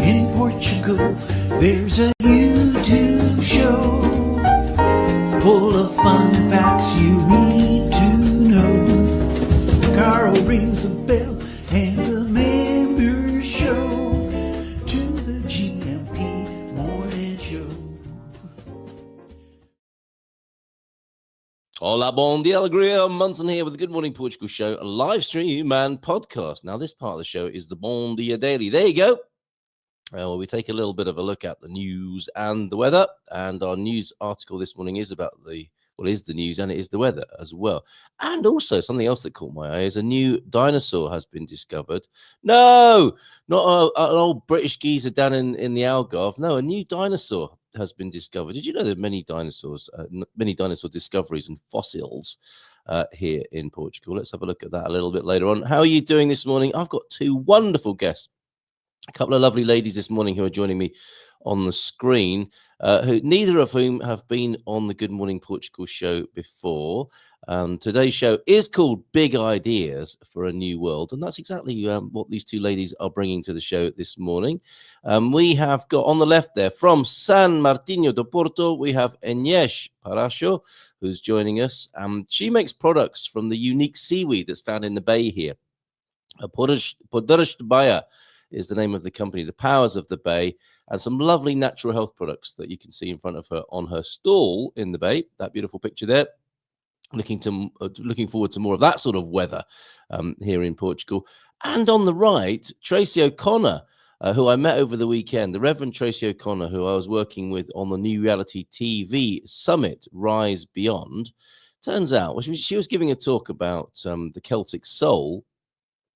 In Portugal, there's a YouTube show full of fun facts you need to know. Carl rings a bell and a member show to the GMP Morning Show. Olá Bom Dia ALEGRIA, Munson here with the Good Morning Portugal show, a live stream and podcast. Now, this part of the show is the Bom Dia Daily. There you go. Well, we take a little bit of a look at the news and the weather. And our news article this morning is about the news and it is the weather as well. And also something else that caught my eye is a new dinosaur has been discovered. No, not an old British geezer down in the Algarve. No, a new dinosaur has been discovered. Did you know there are many dinosaur discoveries and fossils here in Portugal? Let's have a look at that a little bit later on. How are you doing this morning? I've got two wonderful guests. A couple of lovely ladies this morning who are joining me on the screen, neither of whom have been on the Good Morning Portugal show before. Today's show is called Big Ideas for a New World, and that's exactly what these two ladies are bringing to the show this morning. We have got on the left there from San Martinho de Porto, we have Inês Parracho, who's joining us. She makes products from the unique seaweed that's found in the bay here. Poderes Baía is the name of the company, the powers of the bay, and some lovely natural health products that you can see in front of her on her stall in the bay. That beautiful picture there. Looking forward to more of that sort of weather here in Portugal. And on the right, Treacy O'Connor, who I met over the weekend, the Reverend Treacy O'Connor, who I was working with on the new reality TV summit, Rise Beyond. Turns out she was giving a talk about the Celtic soul.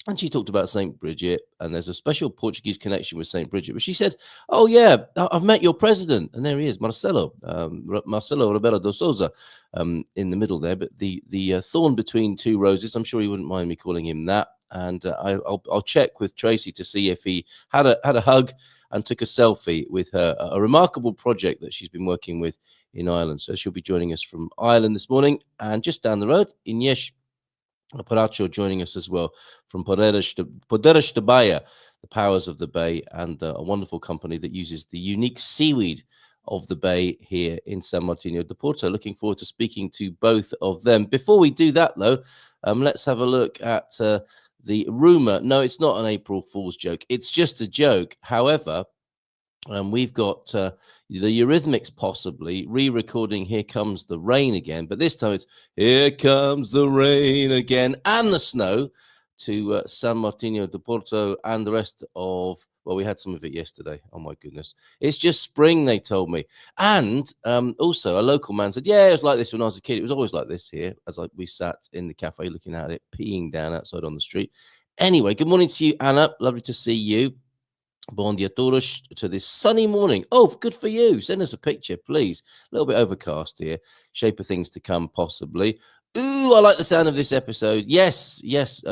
And she talked about St. Bridget, and there's a special Portuguese connection with St. Bridget. But she said, oh, yeah, I've met your president. And there he is, Marcelo Rebelo de Sousa, in the middle there. But the thorn between two roses, I'm sure he wouldn't mind me calling him that. And I'll check with Treacy to see if he had a hug and took a selfie with her, a remarkable project that she's been working with in Ireland. So she'll be joining us from Ireland this morning. And just down the road, Inês Parracho joining us as well from Poderes de Baía, the powers of the bay, and a wonderful company that uses the unique seaweed of the bay here in San Martinho de Porto. Looking forward to speaking to both of them. Before we do that, though, let's have a look at the rumor. No, it's not an April Fool's joke. It's just a joke. However, we've got the Eurythmics possibly re-recording Here Comes the Rain Again, but this time it's Here Comes the Rain Again and the Snow to San Martinho de Porto and the rest of, well, we had some of it yesterday. Oh, my goodness. It's just spring, they told me. And also a local man said, yeah, it was like this when I was a kid. It was always like this here as we sat in the cafe looking at it, peeing down outside on the street. Anyway, good morning to you, Anna. Lovely to see you. Bom dia todos to this sunny morning. Oh, good for you. Send us a picture, please. A little bit overcast here. Shape of things to come, possibly. Ooh, I like the sound of this episode. Yes,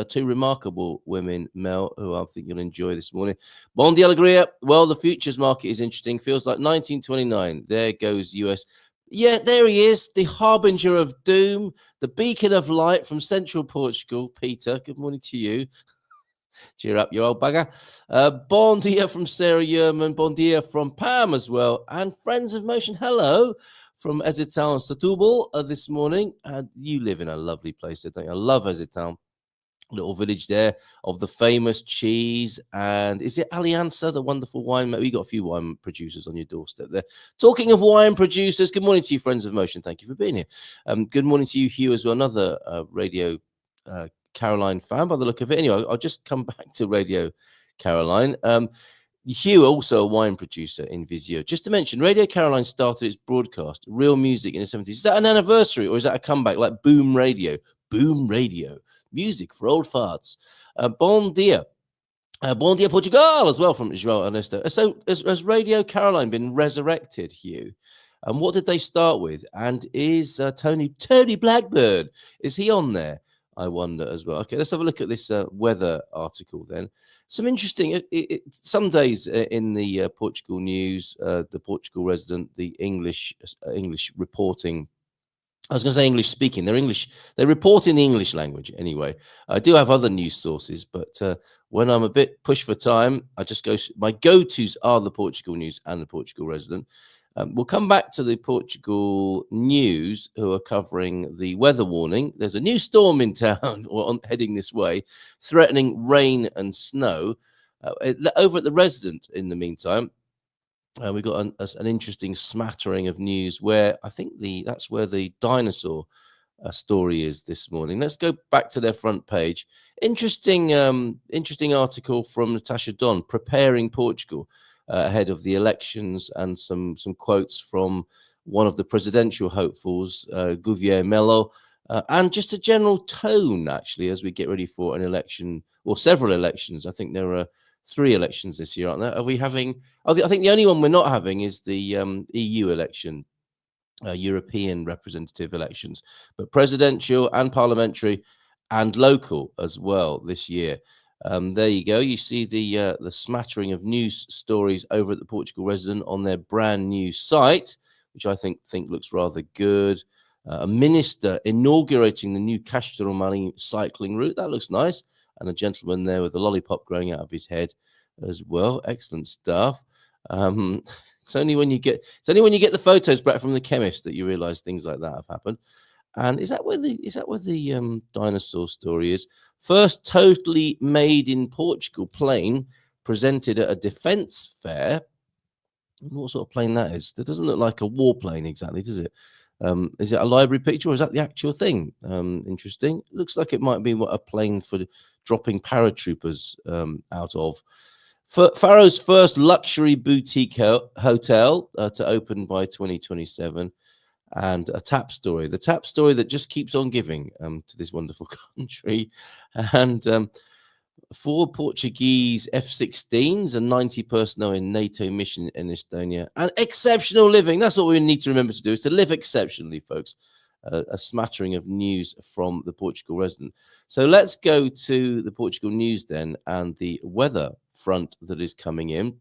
two remarkable women, Mel, who I think you'll enjoy this morning. Bom dia ALEGRIA. Well, the futures market is interesting. Feels like 1929. There goes US. Yeah, there he is, the harbinger of doom, the beacon of light from central Portugal. Peter, good morning to you. Cheer up, you old bugger. Bon dia from Sarah Yerman. Bon dia from Pam as well. And Friends of Motion, hello from Ezitown Setúbal this morning. You live in a lovely place, don't you? I love Ezitown. Little village there of the famous cheese. And is it Alianza, the wonderful wine? We got a few wine producers on your doorstep there. Talking of wine producers, good morning to you, Friends of Motion. Thank you for being here. Good morning to you, Hugh, as well. Another radio Caroline fan by the look of it. Anyway, I'll just come back to Radio Caroline. Hugh, also a wine producer in Visio. Just to mention, Radio Caroline started its broadcast, Real Music, in the 70s. Is that an anniversary or is that a comeback like Boom Radio? Boom Radio. Music for old farts. Bon dia. Bon dia Portugal as well from João Ernesto. So has Radio Caroline been resurrected, Hugh? And what did they start with? And is Tony Blackbird, is he on there? I wonder as well. Okay, let's have a look at this weather article then. Some interesting, some days in the Portugal news, the Portugal resident, the English reporting. I was going to say English speaking. They're English. They report in the English language anyway. I do have other news sources, but when I'm a bit pushed for time, I just go. My go-tos are the Portugal news and the Portugal resident. We'll come back to the Portugal news, who are covering the weather warning. There's a new storm in town, or heading this way, threatening rain and snow. Over at the resident, in the meantime, we've got an interesting smattering of news where I think that's where the dinosaur story is this morning. Let's go back to their front page. Interesting article from Natasha Don, preparing Portugal ahead of the elections, and some quotes from one of the presidential hopefuls, Melo, and just a general tone, actually, as we get ready for an election, or several elections. I think there are 3 elections this year, aren't there? Are we having? I think the only one we're not having is the EU election, European representative elections, but presidential and parliamentary and local as well this year. There you go. You see the smattering of news stories over at the Portugal Resident on their brand new site, which I think looks rather good. A minister inaugurating the new Castelmani cycling route. That looks nice. And a gentleman there with a lollipop growing out of his head as well. Excellent stuff. It's only when you get the photos back from the chemist that you realise things like that have happened. And is that where the dinosaur story is? First totally made in Portugal plane presented at a defence fair. What sort of plane that is? That doesn't look like a warplane exactly, does it? Is it a library picture, or is that the actual thing? Interesting. Looks like it might be a plane for dropping paratroopers out of. Faro's first luxury boutique hotel to open by 2027. And a tap story, the tap story that just keeps on giving to this wonderful country. And 4 Portuguese F-16s and 90 personnel in NATO mission in Estonia. And exceptional living. That's what we need to remember to do, is to live exceptionally, folks. A smattering of news from the Portugal resident. So let's go to the Portugal news then, and the weather front that is coming in.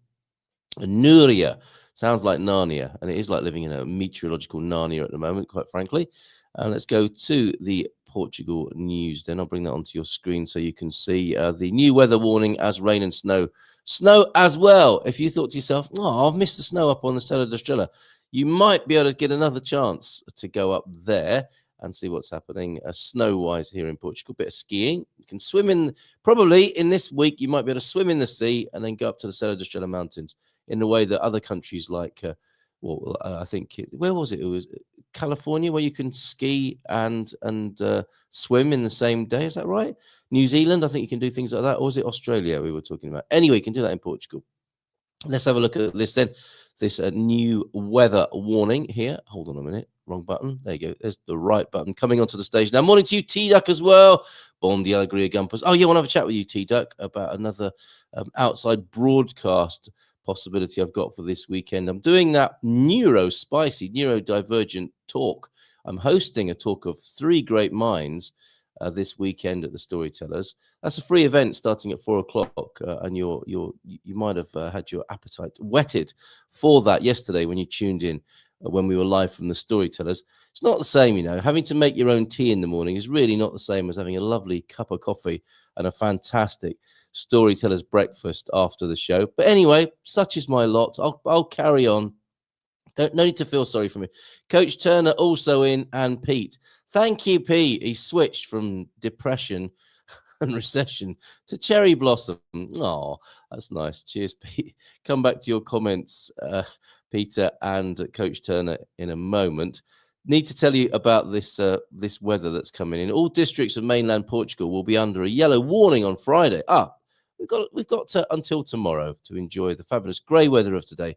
Núria. Sounds like Narnia, and it is like living in a meteorological Narnia at the moment, quite frankly. And let's go to the Portugal news. Then I'll bring that onto your screen so you can see the new weather warning as rain and snow. Snow as well. If you thought to yourself, oh, I've missed the snow up on the Serra da Estrela, you might be able to get another chance to go up there and see what's happening snow-wise here in Portugal. Bit of skiing. You can swim in, probably in this week, you might be able to swim in the sea and then go up to the Serra da Estrela mountains in the way that other countries like, I think, where was it? It was California, where you can ski and swim in the same day. Is that right? New Zealand, I think you can do things like that. Or was it Australia we were talking about? Anyway, you can do that in Portugal. Let's have a look at this then. This new weather warning here. Hold on a minute. Wrong button. There you go. There's the right button coming onto the stage. Now, morning to you, T-Duck, as well. Bom Dia ALEGRIA Gumpers. Oh, yeah, I want to have a chat with you, T-Duck, about another outside broadcast possibility I've got for this weekend. I'm doing that neurodivergent talk. I'm hosting a talk of 3 great minds this weekend at the Storytellers. That's a free event starting at 4 o'clock, and you might have had your appetite whetted for that yesterday when you tuned in when we were live from the Storytellers. It's not the same, you know. Having to make your own tea in the morning is really not the same as having a lovely cup of coffee and a fantastic Storytellers breakfast after the show. But anyway, such is my lot. I'll carry on. No need to feel sorry for me. Coach Turner also in, and Pete. Thank you, Pete. He switched from depression and recession to cherry blossom. Oh, that's nice. Cheers, Pete. Come back to your comments, Peter and Coach Turner, in a moment. Need to tell you about this this weather that's coming in. All districts of mainland Portugal will be under a yellow warning on Friday. We've got until tomorrow to enjoy the fabulous grey weather of today,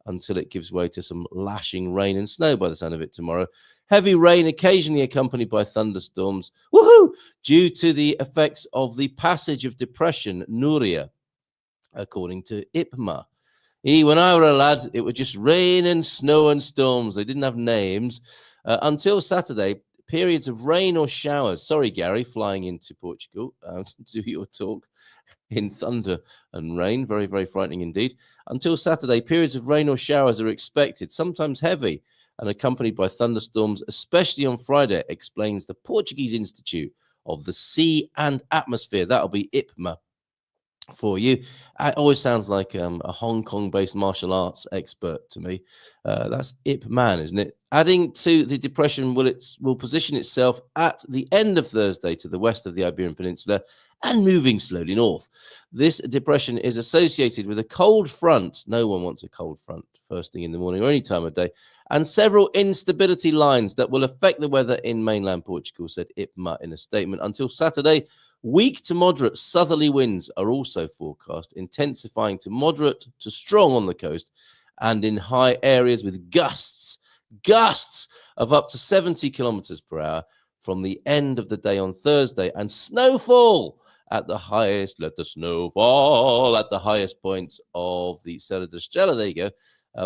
until it gives way to some lashing rain and snow by the sound of it tomorrow. Heavy rain occasionally accompanied by thunderstorms. Woohoo! Due to the effects of the passage of depression, Núria, according to IPMA. When I were a lad, it was just rain and snow and storms. They didn't have names. Until Saturday, periods of rain or showers. Sorry, Gary, flying into Portugal to do your talk in thunder and rain. Very, very frightening indeed. Until Saturday, periods of rain or showers are expected, sometimes heavy and accompanied by thunderstorms, especially on Friday, explains the Portuguese Institute of the Sea and Atmosphere. That'll be IPMA. for you. It always sounds like a Hong Kong-based martial arts expert to me. That's Ip Man, isn't it? Adding to the depression will position itself at the end of Thursday to the west of the Iberian Peninsula and moving slowly north. This depression is associated with a cold front. No one wants a cold front first thing in the morning or any time of day. And several instability lines that will affect the weather in mainland Portugal, said IPMA in a statement. Until Saturday, weak to moderate southerly winds are also forecast, intensifying to moderate to strong on the coast and in high areas with gusts of up to 70 kilometers per hour from the end of the day on Thursday, and snowfall at the highest, let the snow fall at the highest points of the Serra da Estrela. There you go.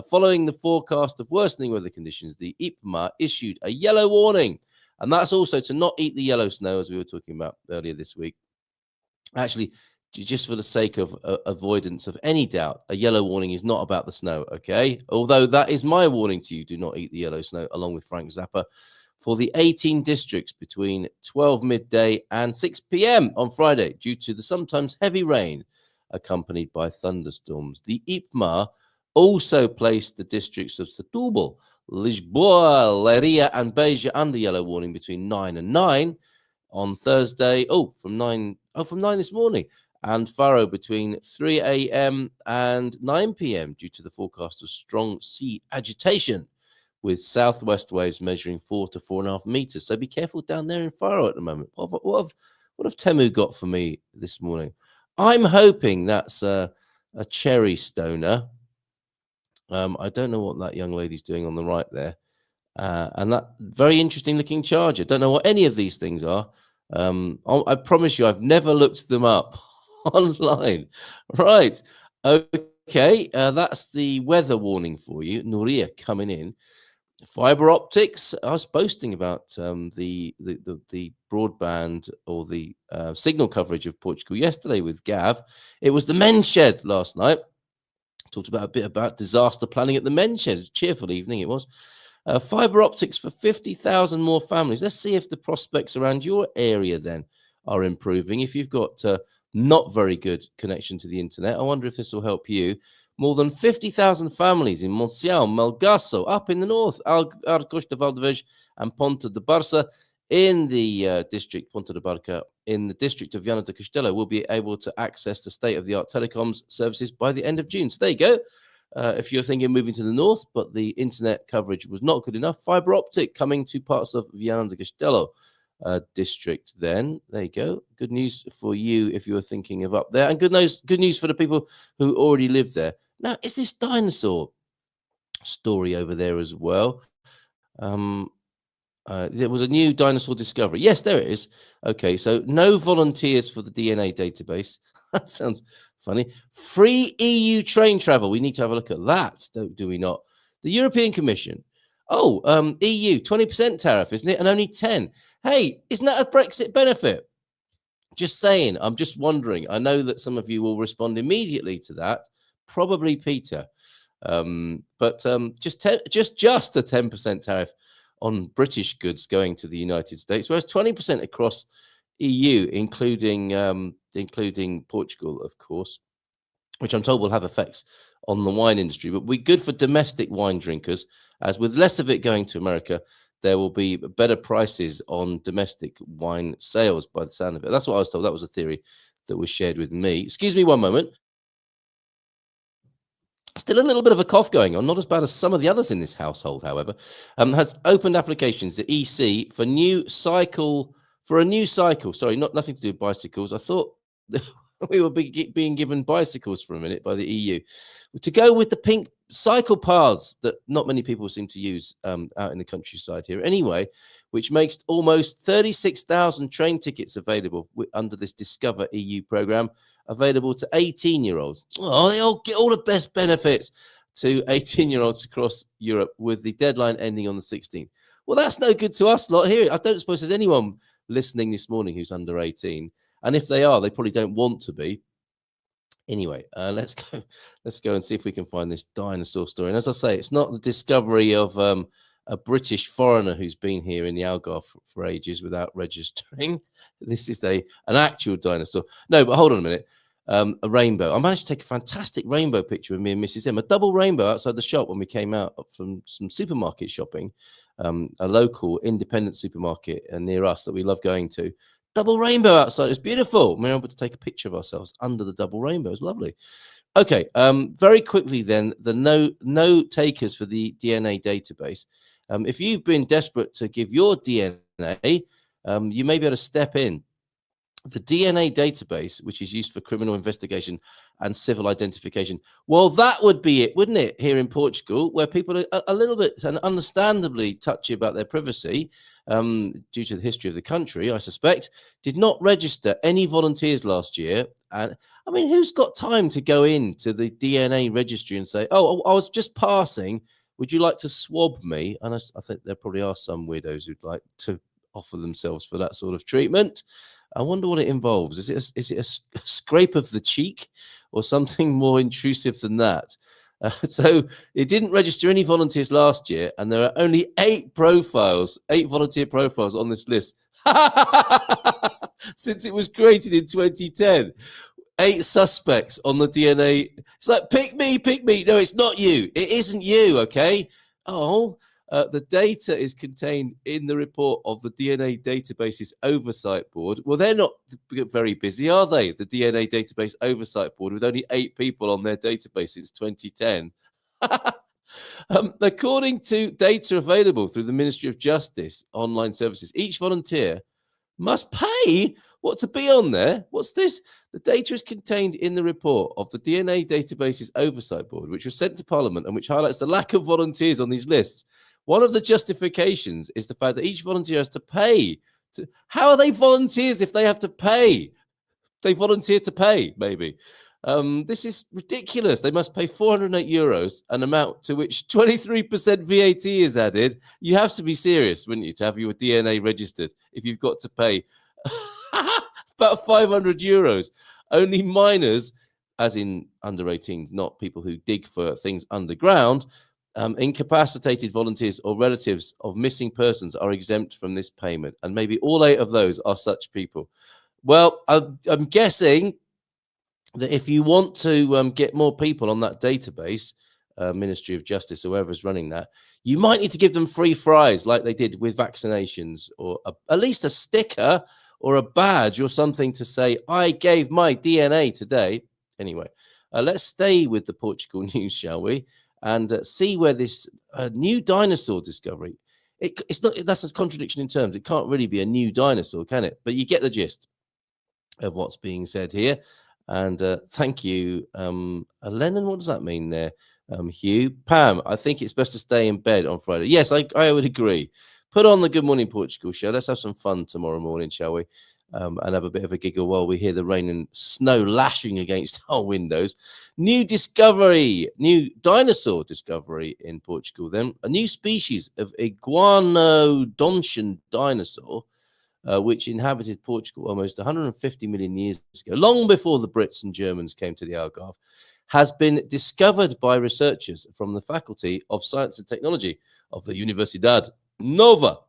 Following the forecast of worsening weather conditions, the IPMA issued a yellow warning. And that's also to not eat the yellow snow, as we were talking about earlier this week. Actually, just for the sake of avoidance of any doubt, a yellow warning is not about the snow, okay? Although that is my warning to you, do not eat the yellow snow, along with Frank Zappa, for the 18 districts between 12 midday and 6 p.m. on Friday, due to the sometimes heavy rain accompanied by thunderstorms. The IPMA also placed the districts of Setúbal, Lisboa, Leiria, and Beja under yellow warning between 9 and 9 on Thursday. From 9 this morning, and Faro between 3 a.m. and 9 p.m. due to the forecast of strong sea agitation, with southwest waves measuring 4 to 4.5 meters. So be careful down there in Faro at the moment. What have Temu got for me this morning? I'm hoping that's a cherry stoner. I don't know what that young lady's doing on the right there. And that very interesting looking charger. Don't know what any of these things are. I promise you, I've never looked them up online. Right. Okay. That's the weather warning for you. Nuria coming in. Fiber optics. I was boasting about the broadband or the signal coverage of Portugal yesterday with Gav. It was the men's shed last night. Talked about a bit about disaster planning at the men's shed. Cheerful evening it was. Fiber optics for 50,000 more families. Let's see if the prospects around your area then are improving. If you've got not very good connection to the internet, I wonder if this will help you. More than 50,000 families in Monção, Melgaço, up in the north, Arcos de Valdevez and Ponta de Barça in the district, Ponta de Barca, in the district of Viana do Castelo, will be able to access the state-of-the-art telecoms services by the end of June. So there you go. If you're thinking of moving to the north, but the internet coverage was not good enough, fiber optic coming to parts of Viana do Castelo district then. There you go. Good news for you if you were thinking of up there. And good news for the people who already live there. Now, is this dinosaur story over there as well? There was a new dinosaur discovery. Yes, there it is. Okay, so no volunteers for the DNA database. That sounds funny. Free EU train travel. We need to have a look at that, do we not? The European Commission. EU, 20% tariff, isn't it? And only 10. Hey, isn't that a Brexit benefit? Just saying. I'm just wondering. I know that some of you will respond immediately to that. Probably Peter. But just a 10% tariff on British goods going to the United States, whereas 20% across EU, including Portugal, of course, which I'm told will have effects on the wine industry, but we're good for domestic wine drinkers, as with less of it going to America, there will be better prices on domestic wine sales by the sound of it. That's what I was told. That was a theory that was shared with me. Excuse me one moment. Still a little bit of a cough going on, not as bad as some of the others in this household, however. Has opened applications, the EC, for a new cycle. Sorry, nothing to do with bicycles. I thought we were being given bicycles for a minute by the EU to go with the pink cycle paths that not many people seem to use out in the countryside here. Anyway, which makes almost 36,000 train tickets available under this Discover EU program, available to 18-year-olds. Oh, they all get all the best benefits to 18-year-olds across Europe, with the deadline ending on the 16th. Well, that's no good to us lot here. I don't suppose there's anyone listening this morning who's under 18. And if they are, they probably don't want to be. Anyway, let's go and see if we can find this dinosaur story. And as I say, it's not the discovery of a British foreigner who's been here in the Algarve for ages without registering. This is an actual dinosaur. No, but hold on a minute. a rainbow. I managed to take a fantastic rainbow picture with me and Mrs. M, a double rainbow outside the shop when we came out from some supermarket shopping, a local independent supermarket near us that we love going to. Double rainbow outside. It's beautiful. We were able to take a picture of ourselves under the double rainbow. It's lovely. Okay, very quickly then, the no takers for the DNA database. If you've been desperate to give your DNA, you may be able to step in. The DNA database, which is used for criminal investigation and civil identification, well, that would be it, wouldn't it, here in Portugal, where people are a little bit, and understandably, touchy about their privacy due to the history of the country, I suspect, did not register any volunteers last year. And I mean, who's got time to go into the DNA registry and say, oh, I was just passing, would you like to swab me? And I think there probably are some weirdos who'd like to offer themselves for that sort of treatment. I wonder what it involves. Is it a scrape of the cheek or something more intrusive than that? So it didn't register any volunteers last year, and there are only 8 volunteer profiles on this list since it was created in 2010. 8 suspects on the DNA. It's like, pick me. No, it's not you. It isn't you, okay? Oh, the data is contained in the report of the DNA Databases Oversight Board. Well, they're not very busy, are they? The DNA Database Oversight Board, with only 8 people on their database since 2010. According to data available through the Ministry of Justice online services, each volunteer must pay to be on there. What's this? The data is contained in the report of the DNA Databases Oversight Board, which was sent to Parliament and which highlights the lack of volunteers on these lists. One of the justifications is the fact that each volunteer has to pay. How are they volunteers if they have to pay? They volunteer to pay, maybe. This is ridiculous. They must pay €408, an amount to which 23% VAT is added. You have to be serious, wouldn't you, to have your DNA registered if you've got to pay about €500. Only minors, as in under 18s, not people who dig for things underground, incapacitated volunteers or relatives of missing persons are exempt from this payment. And maybe all 8 of those are such people. Well, I'm guessing that if you want to get more people on that database, Ministry of Justice, whoever's running that, you might need to give them free fries like they did with vaccinations, or at least a sticker or a badge or something to say, I gave my DNA today. Anyway, let's stay with the Portugal news, shall we? And see where this new dinosaur discovery, it's not, that's a contradiction in terms. It can't really be a new dinosaur, can it? But you get the gist of what's being said here. And thank you, Lennon. What does that mean there? Hugh, Pam, I think it's best to stay in bed on Friday. Yes, I would agree. Put on the Good Morning Portugal show. Let's have some fun tomorrow morning, shall we? And have a bit of a giggle while we hear the rain and snow lashing against our windows. New dinosaur discovery in Portugal then. A new species of iguanodontian dinosaur, which inhabited Portugal almost 150 million years ago, long before the Brits and Germans came to the Algarve, has been discovered by researchers from the Faculty of Science and Technology of the Universidade Nova,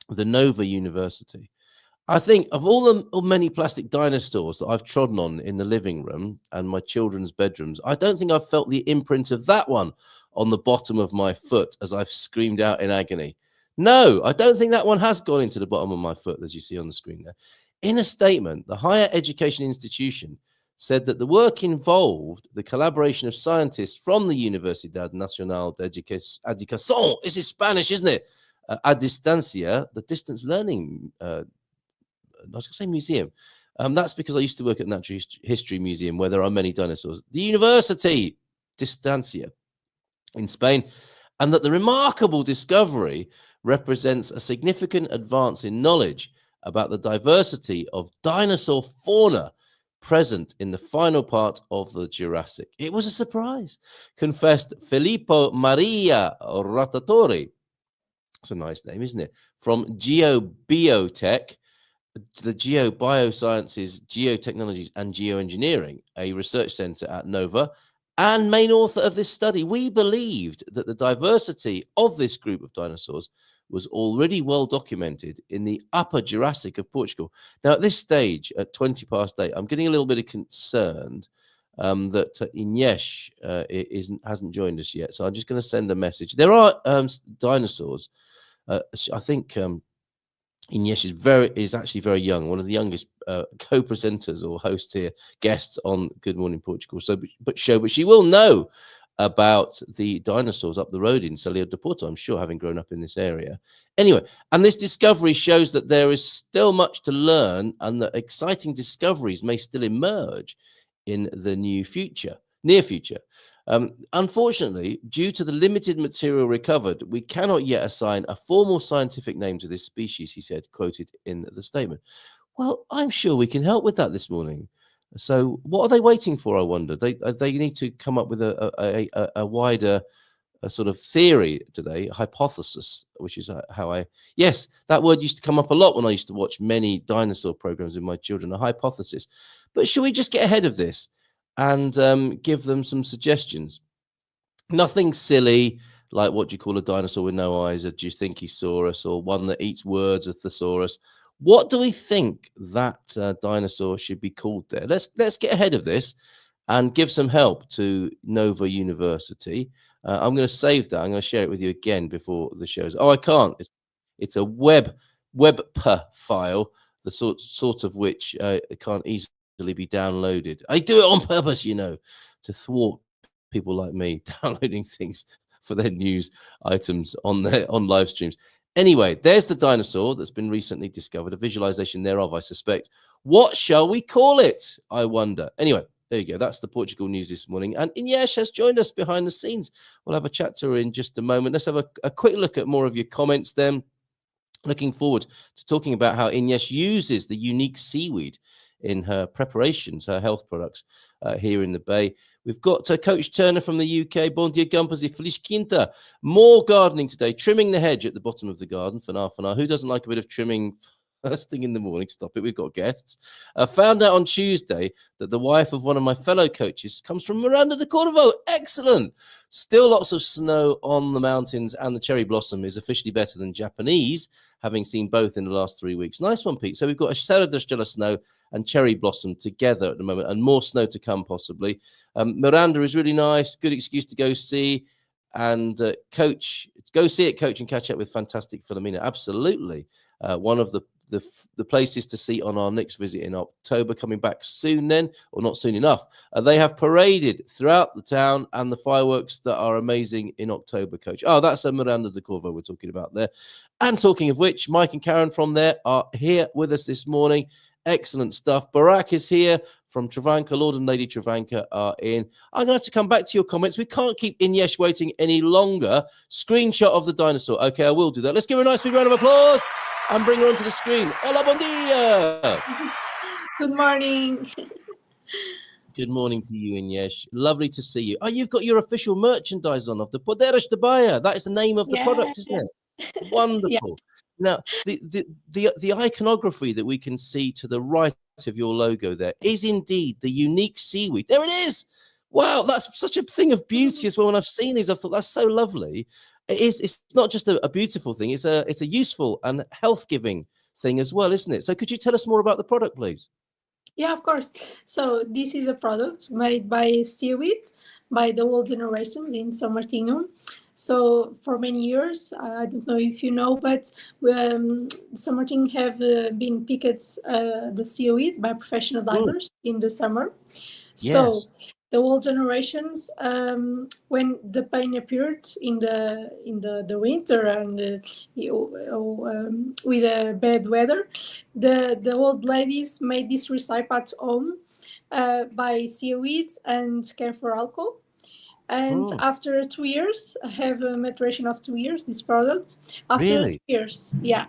the Nova University. I think of all the many plastic dinosaurs that I've trodden on in the living room and my children's bedrooms, I don't think I've felt the imprint of that one on the bottom of my foot as I've screamed out in agony. No, I don't think that one has gone into the bottom of my foot, as you see on the screen there. In a statement, the higher education institution said that the work involved the collaboration of scientists from the Universidade Nacional de Educación. This is Spanish, isn't it? A distancia, the distance learning I was going to say museum. That's because I used to work at Natural History Museum, where there are many dinosaurs. The University Distancia in Spain, and that the remarkable discovery represents a significant advance in knowledge about the diversity of dinosaur fauna present in the final part of the Jurassic. It was a surprise, confessed Filippo Maria Rotatori. It's a nice name, isn't it? From GeoBiotech, the Geobiosciences, Geotechnologies and Geoengineering, a research center at Nova, and main author of this study. We believed that the diversity of this group of dinosaurs was already well documented in the Upper Jurassic of Portugal. Now, at this stage, at 20 past 8, I'm getting a little bit concerned that Inês hasn't joined us yet. So I'm just going to send a message. There are dinosaurs. I think Inês is actually very young, one of the youngest co-presenters or hosts here, guests on Good Morning Portugal. But she will know about the dinosaurs up the road in Salio de Porto, I'm sure, having grown up in this area. Anyway, and this discovery shows that there is still much to learn and that exciting discoveries may still emerge in the near future. Unfortunately, due to the limited material recovered, we cannot yet assign a formal scientific name to this species, he said, quoted in the statement. Well, I'm sure we can help with that this morning. So what are they waiting for, I wonder? They need to come up with a wider sort of theory today, hypothesis, which is how yes, that word used to come up a lot when I used to watch many dinosaur programs with my children, a hypothesis. But should we just get ahead of this and give them some suggestions? Nothing silly, like what do you call a dinosaur with no eyes, a Juthinkisaurus, or one that eats words, a thesaurus. What do we think that dinosaur should be called there? Let's get ahead of this and give some help to Nova University. I'm going to save that. I'm going to share it with you again before the show's. Oh, I can't. It's a web file, the sort of which it can't easily be downloaded. I do it on purpose, to thwart people like me downloading things for their news items on live streams. Anyway, there's the dinosaur that's been recently discovered, a visualization thereof, I suspect. What shall we call it, I wonder? Anyway, there you go. That's the Portugal news this morning. And Inês has joined us behind the scenes. We'll have a chat to her in just a moment. Let's have a quick look at more of your comments then. Looking forward to talking about how Inês uses the unique seaweed in her preparations, her health products here in the Bay. We've got Coach Turner from the UK. Bom dia, Gumpers e Feliz Quinta. More gardening today. Trimming the hedge at the bottom of the garden. For now. Who doesn't like a bit of trimming first thing in the morning? Stop it. We've got guests. Found out on Tuesday that the wife of one of my fellow coaches comes from Miranda de Cordovo. Excellent. Still lots of snow on the mountains, and the cherry blossom is officially better than Japanese, having seen both in the last 3 weeks. Nice one, Pete. So we've got a Serra da Estrela snow and cherry blossom together at the moment, and more snow to come possibly. Miranda is really nice. Good excuse to go see. And Coach, go see it, Coach, and catch up with fantastic Philomena. Absolutely. One of the places to see on our next visit in October, coming back soon then, or not soon enough. They have paraded throughout the town, and the fireworks that are amazing in October, Coach. Oh, that's a Miranda de Corvo we're talking about there. And talking of which, Mike and Karen from there are here with us this morning. Excellent stuff. Barack is here from Travanca. Lord and Lady Travanca are in. I'm going to have to come back to your comments. We can't keep Inês waiting any longer. Screenshot of the dinosaur. Okay, I will do that. Let's give her a nice big round of applause and bring her onto the screen. Olá Bom Dia. Good morning. Good morning to you, Inês. Lovely to see you. Oh, you've got your official merchandise on of the Poderes de Baía. That is the name of the product, isn't it? Wonderful. Yeah. Now, the iconography that we can see to the right of your logo there is indeed the unique seaweed. There it is. Wow, that's such a thing of beauty as well. When I've seen these, I thought that's so lovely. It's not just a beautiful thing. It's a useful and health-giving thing as well, isn't it? So could you tell us more about the product, please? Yeah, of course. So this is a product made by seaweed, by the old generations in São Martinho. So for many years, I don't know if you know, but São Martinho have been picked the seaweed by professional divers in the summer. Yes. So the old generations, when the pain appeared in the winter and with bad weather, the old ladies made this recipe at home by seaweeds and camphor alcohol. And after 2 years, I have a maturation of 2 years, this product. After really? 2 years, yeah.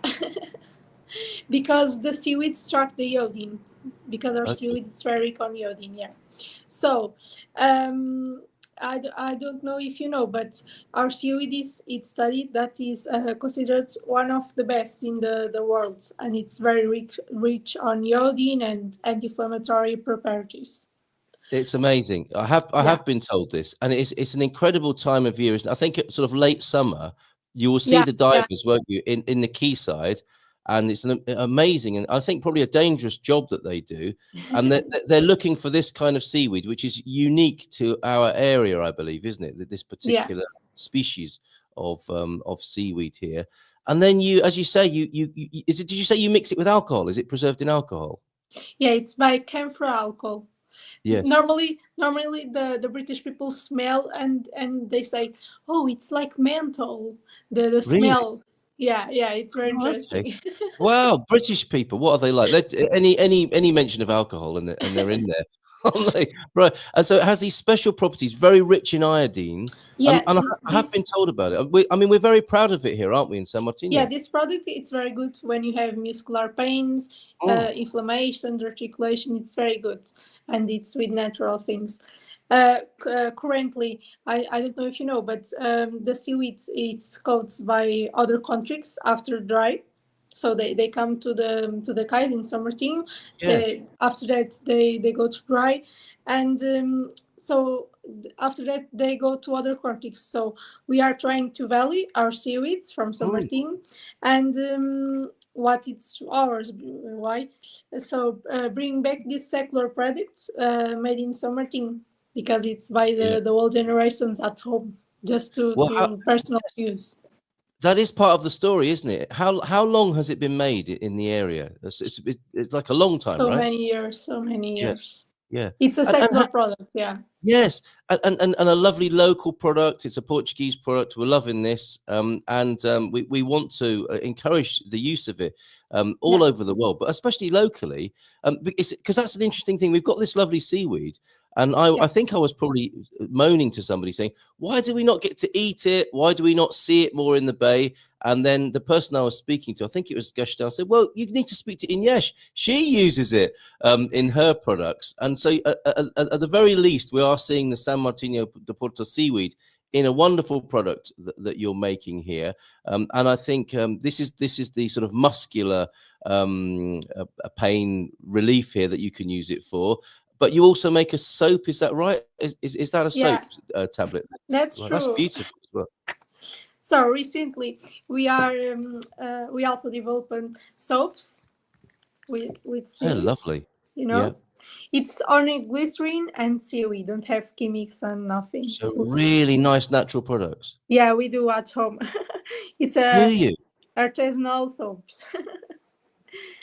Because the seaweed struck the iodine. Because our seaweed is very rich on iodine, yeah. So, I don't know if you know, but our seaweed it's studied that is considered one of the best in the world. And it's very rich on iodine and anti-inflammatory properties. It's amazing. I have been told this, and it's an incredible time of year. I think it's sort of late summer. You will see the divers, won't you, in the quayside, and it's an amazing, and I think probably a dangerous job that they do. And they're looking for this kind of seaweed, which is unique to our area, I believe, isn't it? This particular species of seaweed here. And then you, as you say, did you say you mix it with alcohol? Is it preserved in alcohol? Yeah, it's by camphor alcohol. Yes. Normally the British people smell and they say, oh, it's like menthol. The smell. Yeah, it's very interesting. Okay. Wow, British people, what are they like? Any mention of alcohol and they're in there, aren't they? Right. And so it has these special properties, very rich in iodine. Yeah, and I have been told about it. We're very proud of it here, aren't we, in San Martino? Yeah, this product, it's very good when you have muscular pains, inflammation, articulation. It's very good, and it's with natural things. Currently, I don't know if you know, but the seaweed, it's caught by other countries after dry. So they come to the quays in San Martino. Yes. After that, they go to dry, and so after that they go to other countries. So we are trying to value our seaweeds from San Martin, and what it's ours. Why? So bring back this secular product made in San Martin, because it's by the old generations at home, just to personal use. That is part of the story, isn't it? How long has it been made in the area? It's like a long time, so right? So many years. Yeah. It's a secular product, yeah. Yes, and a lovely local product. It's a Portuguese product. We're loving this, and we want to encourage the use of it all over the world, but especially locally, because that's an interesting thing. We've got this lovely seaweed, and I think I was probably moaning to somebody saying, why do we not get to eat it? Why do we not see it more in the bay? And then the person I was speaking to, I think it was Gashtel, said, well, you need to speak to Inês. She uses it in her products. And so at the very least, we are seeing the San Martino de Porto seaweed in a wonderful product that you're making here. And I think this is the sort of muscular pain relief here that you can use it for. But you also make a soap, is that right? Is that a soap tablet? That's true. That's beautiful as well. So recently we are we also developed soaps with seaweed. Lovely. You know, it's only glycerin and seaweed. Don't have chemics and nothing. So really nice natural products. Yeah, we do at home. It's artisanal soaps.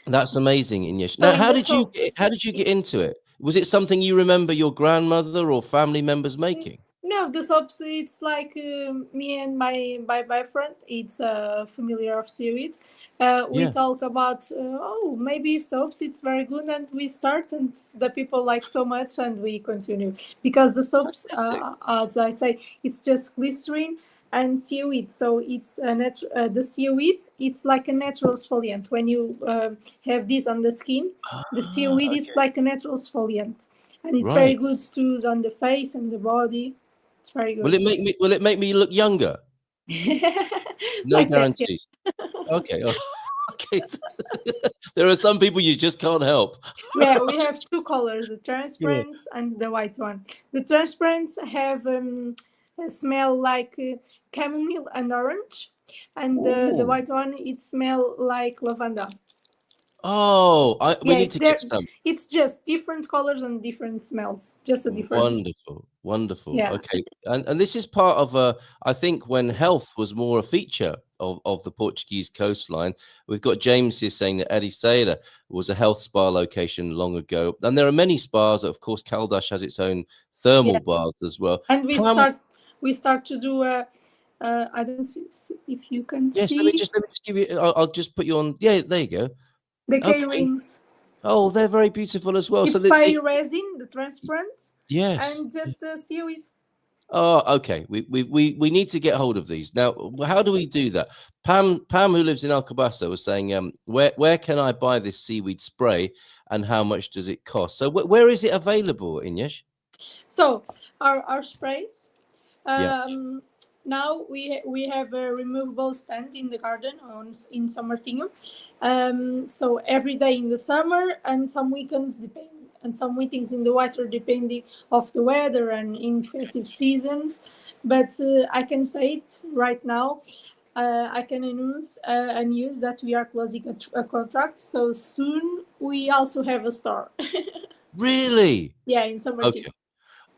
That's amazing, Inês. Now, how did you get into it? Was it something you remember your grandmother or family members making? No, the soaps, it's like me and my friend. It's familiar of seaweed. We talk about, maybe soaps, it's very good. And we start, and the people like so much, and we continue. Because the soaps, as I say, it's just glycerin and seaweed. So it's the seaweed, it's like a natural exfoliant. When you have this on the skin, the seaweed is like a natural exfoliant. And it's very good to use on the face and the body. It's very good. Will it make me look younger? No like guarantees. Okay. Okay. There are some people you just can't help. Yeah, we have two colors, the transparent and the white one. The transparent have a smell like chamomile and orange, and the white one, it smell like lavender. Oh, we need to get some. It's just different colors and different smells. Just a difference. Wonderful. Yeah. Okay, and this is part of I think when health was more a feature of the Portuguese coastline. We've got James here saying that Ericeira was a health spa location long ago, and there are many spas. Of course, Caldas has its own thermal baths as well. And we start to do I don't know if you can see. Yes, let me just give you. I'll just put you on. Yeah, there you go. The K-rings. Oh, they're very beautiful as well. It's by resin, the transparent. Yes. And just seaweed. Oh, okay. We need to get hold of these. Now, how do we do that? Pam, who lives in Alcobaça, was saying, where can I buy this seaweed spray and how much does it cost? So where is it available, Inês? So our sprays. Now we have a removable stand in the garden in San Martino. So every day in the summer and some weekends and some meetings in the winter depending of the weather and in festive seasons. But I can say it right now, I can announce a news that we are closing a contract. So soon we also have a store. Really? Yeah, in San Martin. Okay.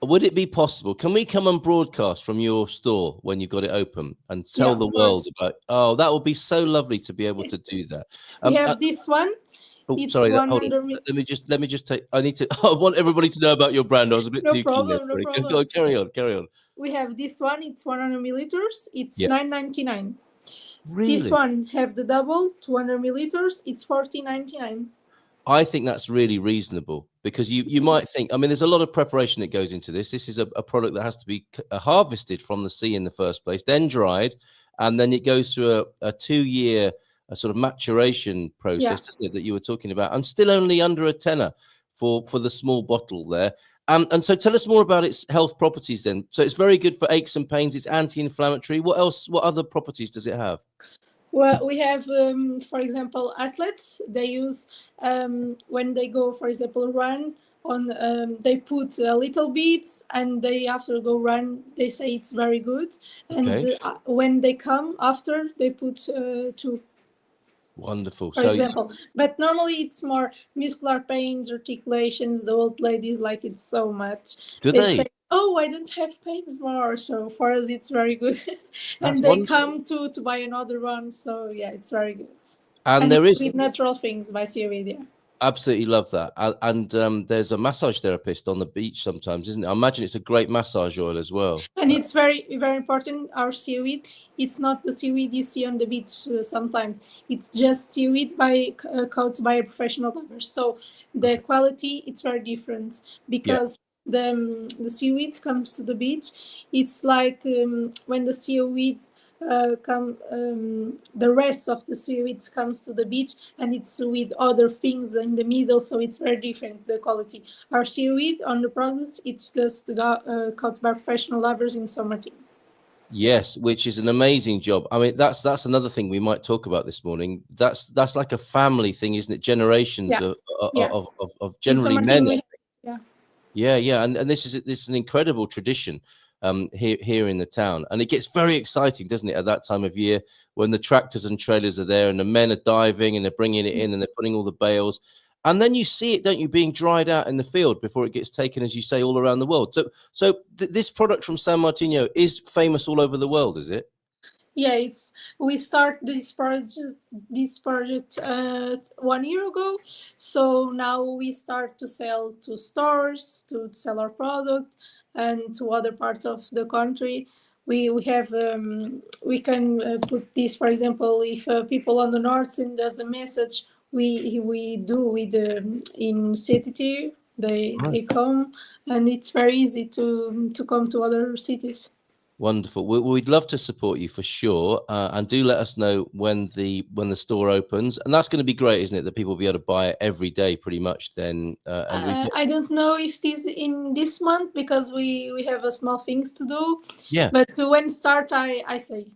Would it be possible? Can we come and broadcast from your store when you got it open and Yeah, tell of the world course. about? Oh, that would be so lovely to be able to do that. We have this one. Oh, It's sorry. Hold on. 100 mil. Let me just take. I need to. I want everybody to know about your brand. I was a bit No too keen there. problem, no Sorry. Go problem. on, carry on. Carry on. We have this one. It's 100 milliliters. It's Yeah. $9.99. Really? This one have the double 200 milliliters. It's $14.99. I think that's really reasonable because you might think, I mean, there's a lot of preparation that goes into this. This is a product that has to be harvested from the sea in the first place, then dried, and then it goes through a 2-year sort of maturation process, doesn't it, that you were talking about, and still only under a tenner for the small bottle there. And so tell us more about its health properties then. So it's very good for aches and pains. It's anti-inflammatory. What else? What other properties does it have? Well, we have, for example, athletes. They use when they go, for example, run on. They put a little bit, and they after go run. They say it's very good. And Okay. when they come after, they put 2. Wonderful. For example, but normally it's more muscular pains, articulations. The old ladies like it so much. Do they? Say, "Oh, I don't have pains more." So for us, it's very good, and That's they wonderful. come to buy another one. So yeah, it's very good. And there it's is with natural things by seaweed. Yeah. absolutely love that. And there's a massage therapist on the beach sometimes, isn't it? I imagine it's a great massage oil as well. And it's very, very important. Our seaweed, it's not the seaweed you see on the beach sometimes. It's just seaweed by caught by a professional diver. So the quality, it's very different because the seaweed comes to the beach. It's like when the seaweeds the rest of the seaweeds comes to the beach, and it's with other things in the middle, so it's very different, the quality. Our seaweed on the products, it's just caught by professional divers in San Martin. Yes, which is an amazing job. I mean, that's another thing we might talk about this morning. That's like a family thing, isn't it? Generations of generally men. I think. Yeah, and this is an incredible tradition here in the town, and it gets very exciting, doesn't it, at that time of year when the tractors and trailers are there and the men are diving and they're bringing it in and they're putting all the bales, and then you see it, don't you, being dried out in the field before it gets taken, as you say, all around the world. So this product from San Martino is famous all over the world, is it? Yeah, we start this project 1 year ago. So now we start to sell to stores, to sell our product, and to other parts of the country. We have we can put this, for example, if people on the north send us a message, we do with in CTT. They come, and it's very easy to come to other cities. Wonderful. We'd love to support you for sure, and do let us know when the store opens, and that's going to be great, isn't it? That people will be able to buy it every day, pretty much. Then, I don't know if it's in this month because we have a small things to do. Yeah. But when start, I say.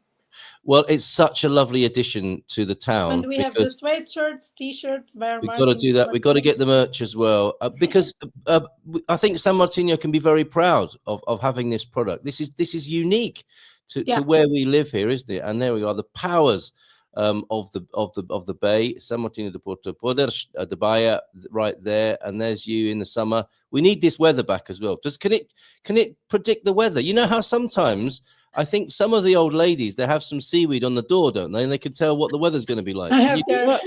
Well, it's such a lovely addition to the town. And we have the sweatshirts, t-shirts. We've got to do that. We've got to get the merch as well, because I think San Martino can be very proud of having this product. This is unique to where we live here, isn't it? And there we are, the powers of the bay, San Martino de Porto, Poderes, the Baía, right there, and there's you in the summer. We need this weather back as well. Can it predict the weather? You know how sometimes I think some of the old ladies, they have some seaweed on the door, don't they? And they can tell what the weather's going to be like. I have there.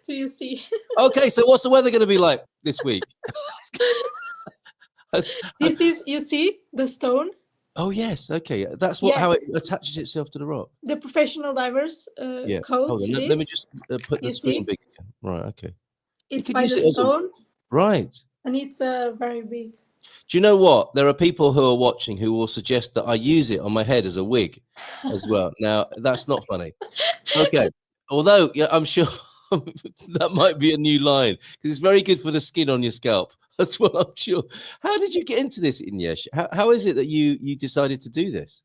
Do you see? Okay, so what's the weather going to be like this week? This is, you see, the stone. Oh yes, okay. That's how it attaches itself to the rock. The professional divers Hold codes. on. Let me just put the screen big again. Right, okay. It's by the stone. Right. And it's very big. Do you know what? There are people who are watching who will suggest that I use it on my head as a wig as well. Now, that's not funny. Okay. Although, I'm sure that might be a new line because it's very good for the skin on your scalp. That's what I'm sure. How did you get into this, Inês? How is it that you decided to do this?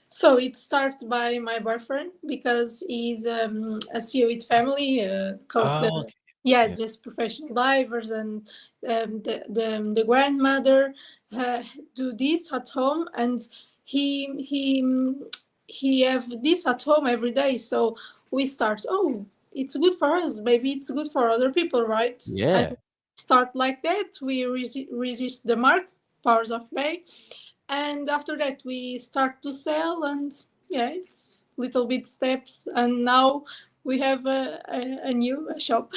So it started by my boyfriend because he's a seaweed family. Just professional divers, and the grandmother do this at home, and he he have this at home every day. So we start, oh, it's good for us, maybe it's good for other people, right? Yeah. And start like that. We resist the mark, powers of Bay, and after that we start to sell, and yeah, it's little bit steps, and now we have a new shop.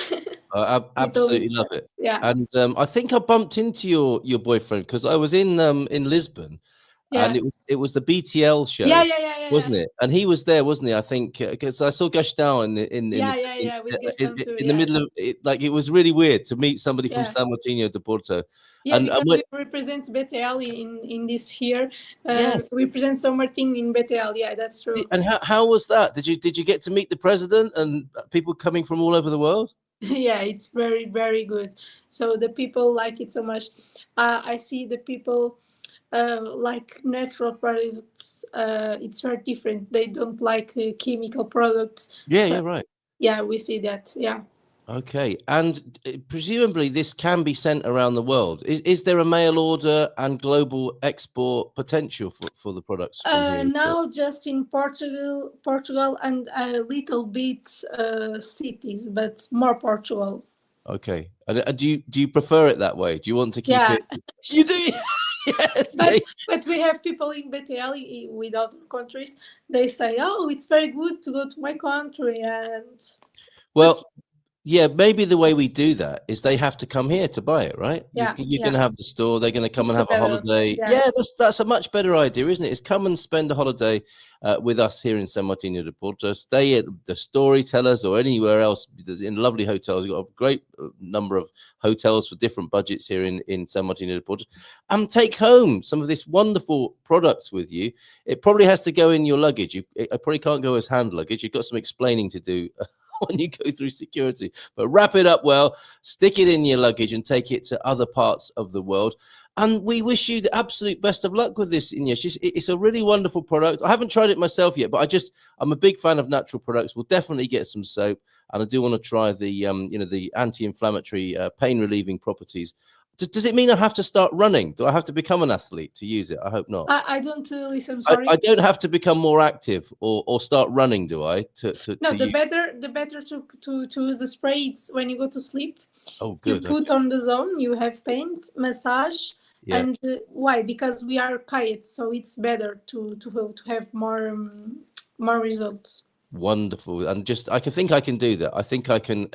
I Little absolutely bit love steps. it. Yeah, And I think I bumped into your boyfriend because I was in Lisbon, and yeah, it was the BTL yeah, show, yeah, yeah, yeah, wasn't it? And he was there, wasn't he? I think because I saw Gashdown yeah, yeah, yeah, with Gaston too. in the Yeah, middle of it. Like it was really weird to meet somebody from yeah. San Martino de Porto, Yeah, and because what? we represent BTL in this here. Yes. We represent San Martin in BTL. Yeah, that's true. And how was that? Did you get to meet the president and people coming from all over the world? Yeah, it's very, very good. So the people like it so much. I see the people like natural products. It's very different. They don't like chemical products. Yeah, So yeah, right. yeah, we see that. Yeah. Okay, and presumably this can be sent around the world. Is there a mail order and global export potential for the products from here as well? Now just in Portugal, and a little bit cities, but more Portugal. Okay, and do you prefer it that way? Do you want to keep Yeah, it? You do? Yes. but we have people in BTL with other countries. They say, "Oh, it's very good to go to my country," and but Well, yeah, maybe the way we do that is they have to come here to buy it, right? yeah, You're going yeah, to have the store. They're going to come and it's a have a better, holiday. yeah, Yeah, that's a much better idea, isn't it? Is come and spend a holiday with us here in San Martino de Porto. Stay at the Storytellers or anywhere else in lovely hotels. We've got a great number of hotels for different budgets here in San Martino de Porto. And take home some of this wonderful products with you. It probably has to go in your luggage. It probably can't go as hand luggage. You've got some explaining to do when you go through security, but wrap it up well, stick it in your luggage and take it to other parts of the world. And we wish you the absolute best of luck with this, Inês. It's a really wonderful product. I haven't tried it myself yet, but I'm a big fan of natural products. We'll definitely get some soap, and I do want to try the the anti-inflammatory, pain relieving properties. Does it mean I have to start running? Do I have to become an athlete to use it? I hope not. I don't listen. Sorry. I don't have to become more active or start running, do I? No, the use... better to use the spray. It's when you go to sleep. Oh, You good. put on the zone. You have pains, massage, Yeah. and why? Because we are quiet, so it's better to have more results. Wonderful. And I think I can do that. I think I can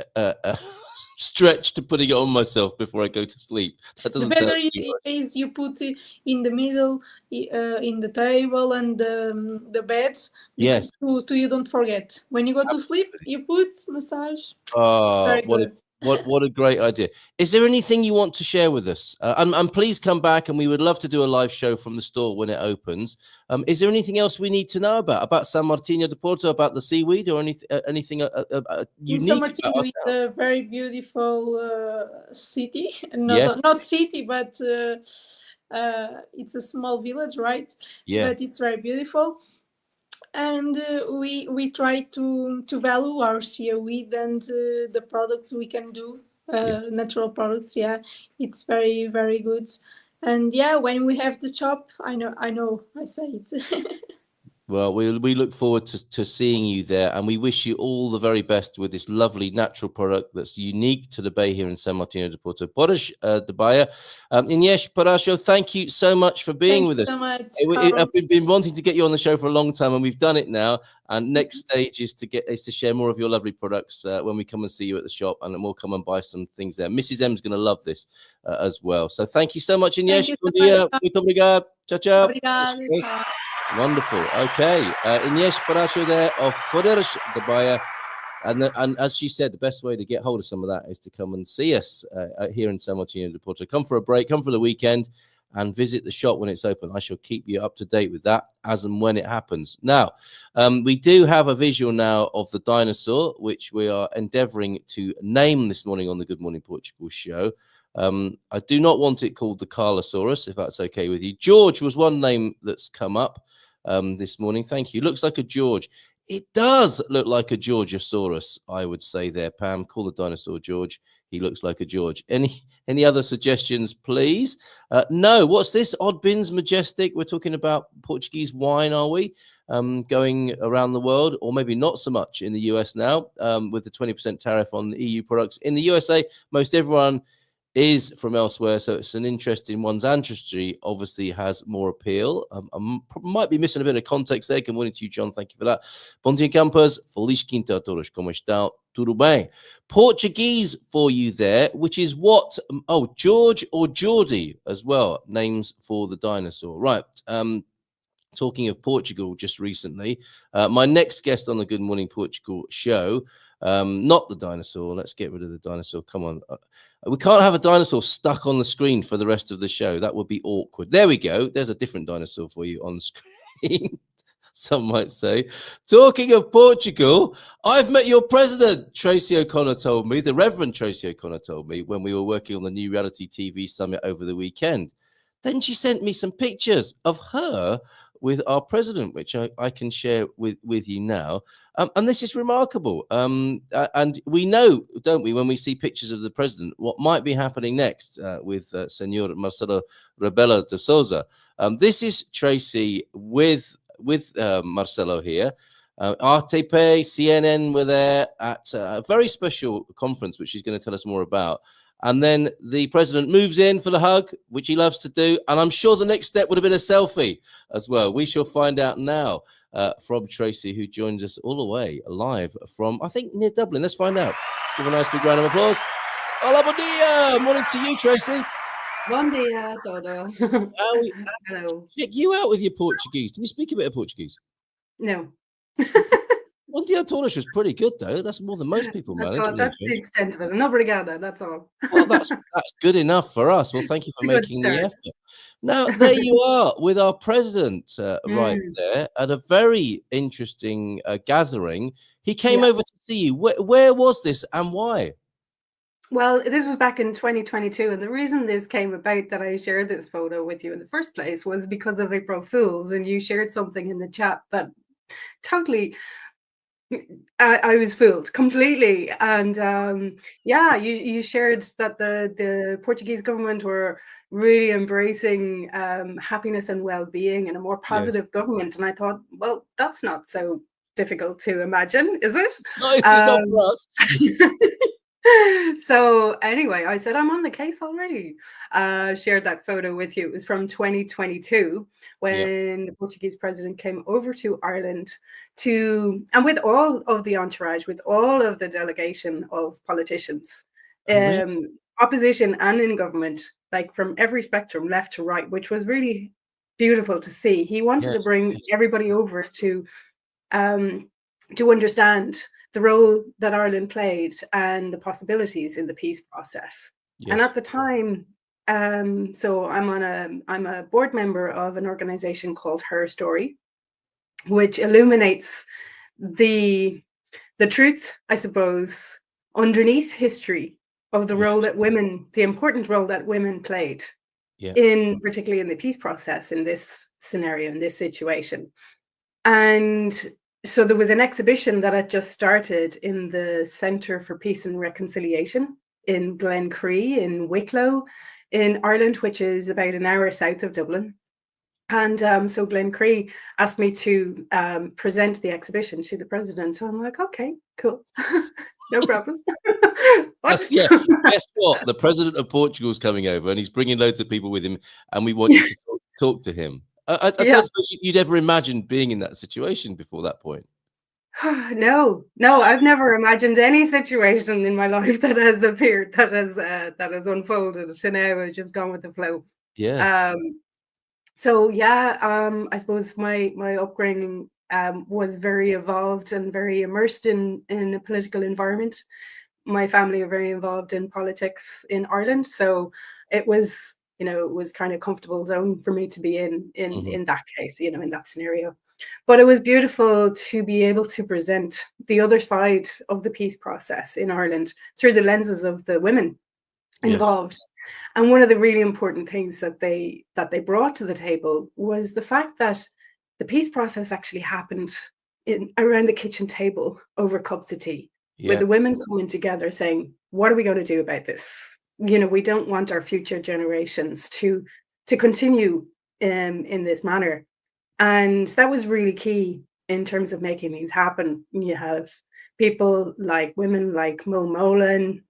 stretch to putting it on myself before I go to sleep. That The doesn't sound better too much. is you put it in the middle, in the table and the bed, Yes. to you don't forget. When you go to sleep, you put massage. Oh, Very good. what a great idea. Is there anything you want to share with us? And please come back, and we would love to do a live show from the store when it opens. Is there anything else we need to know about San Martino de Porto, about the seaweed, or anything In San unique about Martino, our it's town? a very beautiful city. Yes. Not city, but it's a small village, right? Yeah. But it's very beautiful. And we try to value our seaweed and the products we can do, natural products. Yeah, it's very, very good. And yeah, when we have the shop, I know I say it. Well, we look forward to seeing you there, and we wish you all the very best with this lovely natural product that's unique to the Bay here in San Martino de Porto. Poderes de Baía. Inês, Parracho, thank you so much for being with us. So much. I've been wanting to get you on the show for a long time, and we've done it now. And next stage is to share more of your lovely products when we come and see you at the shop, and then we'll come and buy some things there. Mrs. M's going to love this as well. So thank you so much, Inês. Thank you Bom so dia. much. Muito obrigado. Ciao, ciao. Obrigada. Wonderful. Okay. Inês Parracho there of Poderes de Baía. And as she said, the best way to get hold of some of that is to come and see us here in San Martino de Porto. Come for a break, come for the weekend, and visit the shop when it's open. I shall keep you up to date with that as and when it happens. Now, we do have a visual now of the dinosaur, which we are endeavoring to name this morning on the Good Morning Portugal show. I do not want it called the Carlosaurus, if that's okay with you. George was one name that's come up this morning. Thank you. Looks like a George. It does look like a Georgosaurus, I would say there, Pam. Call the dinosaur George. He looks like a George. Any other suggestions, please? No. What's this? Odd Bins Majestic. We're talking about Portuguese wine, are we? Going around the world, or maybe not so much in the US now, with the 20% tariff on EU products. In the USA, most everyone is from elsewhere, so it's an interesting one's ancestry obviously has more appeal. I might be missing a bit of context there. Good morning to you, John. Thank you for that. Bom dia, campers. Feliz quinta a todos. Como estão? Tudo bem? Portuguese for you there, which is what? Oh, George or Geordie as well. Names for the dinosaur. Right. Talking of Portugal just recently, my next guest on the Good Morning Portugal show, not the dinosaur. Let's get rid of the dinosaur. Come on. We can't have a dinosaur stuck on the screen for the rest of the show. That would be awkward. There we go. There's a different dinosaur for you on screen. Some might say. Talking of Portugal, I've met your president, Treacy O'Connor told me, the Reverend Treacy O'Connor told me when we were working on the new reality TV summit over the weekend. Then she sent me some pictures of her with our president, which I can share with you now. And this is remarkable. And we know, don't we, when we see pictures of the president, what might be happening next with Senor Marcelo Rebelo de Sousa. This is Treacy with Marcelo here. RTP, CNN were there at a very special conference, which she's going to tell us more about. And then the president moves in for the hug, which he loves to do. And I'm sure the next step would have been a selfie as well. We shall find out now from Treacy, who joins us all the way live from, I think, near Dublin. Let's find out. Let's give a nice big round of applause. Olá Bom Dia! Morning to you, Treacy. Bom dia, todo. Hello. Check you out with your Portuguese. Do you speak a bit of Portuguese? No. Bom dia todos was pretty good, though. That's more than most people manage. That's the extent of it. No, obrigada. That's all. Well, that's good enough for us. Well, thank you for making the effort. Now, there you are with our president right there at a very interesting gathering. He came over to see you. Where was this and why? Well, this was back in 2022. And the reason this came about, that I shared this photo with you in the first place, was because of April Fools. And you shared something in the chat that totally... I was fooled completely. And you shared that the Portuguese government were really embracing happiness and well-being and a more positive government. And I thought, well, that's not so difficult to imagine, is it? Nice enough for us. So anyway, I said, I'm on the case already. Shared that photo with you. It was from 2022 when the Portuguese president came over to Ireland and with all of the entourage, with all of the delegation of politicians, opposition and in government, like from every spectrum, left to right, which was really beautiful to see. He wanted to bring everybody over to understand the role that Ireland played and the possibilities in the peace process. And at the time, so I'm a board member of an organization called Herstory, which illuminates the truth, I suppose, underneath history of the role that women, the important role that women played particularly in the peace process in this scenario, in this situation. And so there was an exhibition that had just started in the Centre for Peace and Reconciliation in Glencree in Wicklow in Ireland, which is about an hour south of Dublin. And so Glencree asked me to present the exhibition to the president. So I'm like, okay, cool. No problem. Guess what? The president of Portugal is coming over and he's bringing loads of people with him. And we want you to talk to him. I don't suppose you'd ever imagined being in that situation before that point. No, I've never imagined any situation in my life that has appeared, that has unfolded. So now I've just gone with the flow. Yeah. I suppose my upbringing was very evolved and very immersed in a political environment. My family are very involved in politics in Ireland, so it was kind of comfortable zone for me to be in that case, in that scenario. But it was beautiful to be able to present the other side of the peace process in Ireland through the lenses of the women involved. And one of the really important things that they brought to the table was the fact that the peace process actually happened around the kitchen table over cups of tea, with Yeah. the women coming together saying, what are we going to do about this? You know, we don't want our future generations to continue in this manner. And that was really key in terms of making these happen. You have people like women like Mo Molan,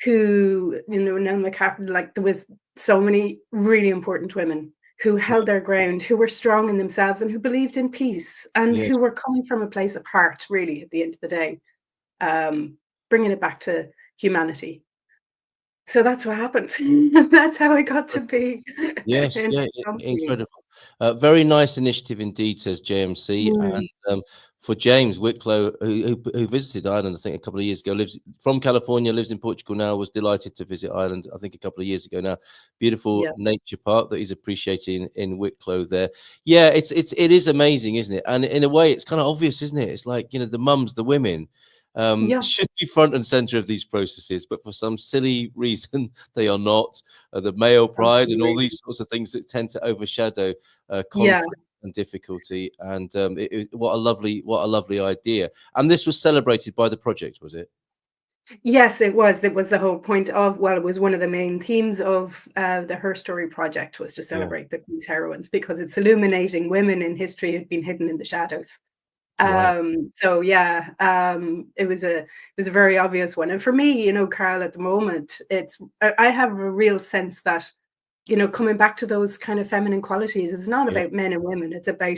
who, you know, Nell McCaffrey, like there was so many really important women who held their ground, who were strong in themselves and who believed in peace and Yes. who were coming from a place of heart, really, at the end of the day, bringing it back to humanity. So that's what happened. That's how I got to be. Yes, in yeah, this company. incredible. Very nice initiative indeed, says JMC. Mm. And for James Wicklow, who visited Ireland, I think a couple of years ago, lives from California, lives in Portugal now, was delighted to visit Ireland, I think a couple of years ago now. Beautiful Yeah. nature park that he's appreciating in Wicklow there. Yeah, it is amazing, isn't it? And in a way, it's kind of obvious, isn't it? It's like, you know, the mums, the women, Yeah. should be front and center of these processes, but for some silly reason, they are not. The male pride and all Absolutely. these sorts of things that tend to overshadow Yeah. conflict and difficulty. And what a lovely idea. And this was celebrated by the project, was it? Yes, it was. It was the whole point of, well, it was one of the main themes of the Herstory project, was to Yeah. celebrate these heroines, because it's illuminating women in history who've been hidden in the shadows. Right. So yeah, it was a very obvious one. And for me, you know, Carl, at the moment, I have a real sense that, you know, coming back to those kind of feminine qualities, it's not Yeah. about men and women. It's about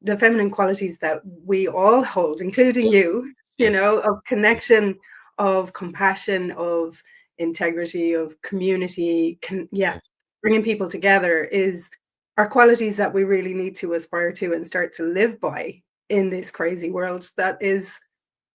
the feminine qualities that we all hold, including you, you Yes. know, of connection, of compassion, of integrity, of community. Yes. Bringing people together are qualities that we really need to aspire to and start to live by in this crazy world that is,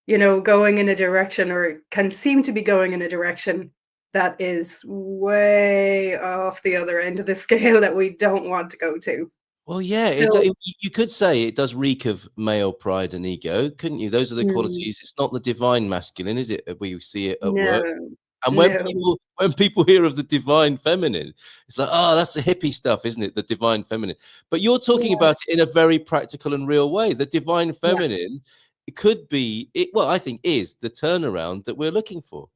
you know, going in a direction, or can seem to be going in a direction, that is way off the other end of the scale that we don't want to go to. Well, yeah, So you could say it does reek of male pride and ego, couldn't you? Those are the mm, qualities. It's not the divine masculine, is it? We see it at work. no, And no, when people hear of the divine feminine, it's like, oh, that's the hippie stuff, isn't it? The divine feminine. But you're talking yeah, about it in a very practical and real way. The divine yeah, feminine, it could be it. Well, I think is the turnaround that we're looking for, or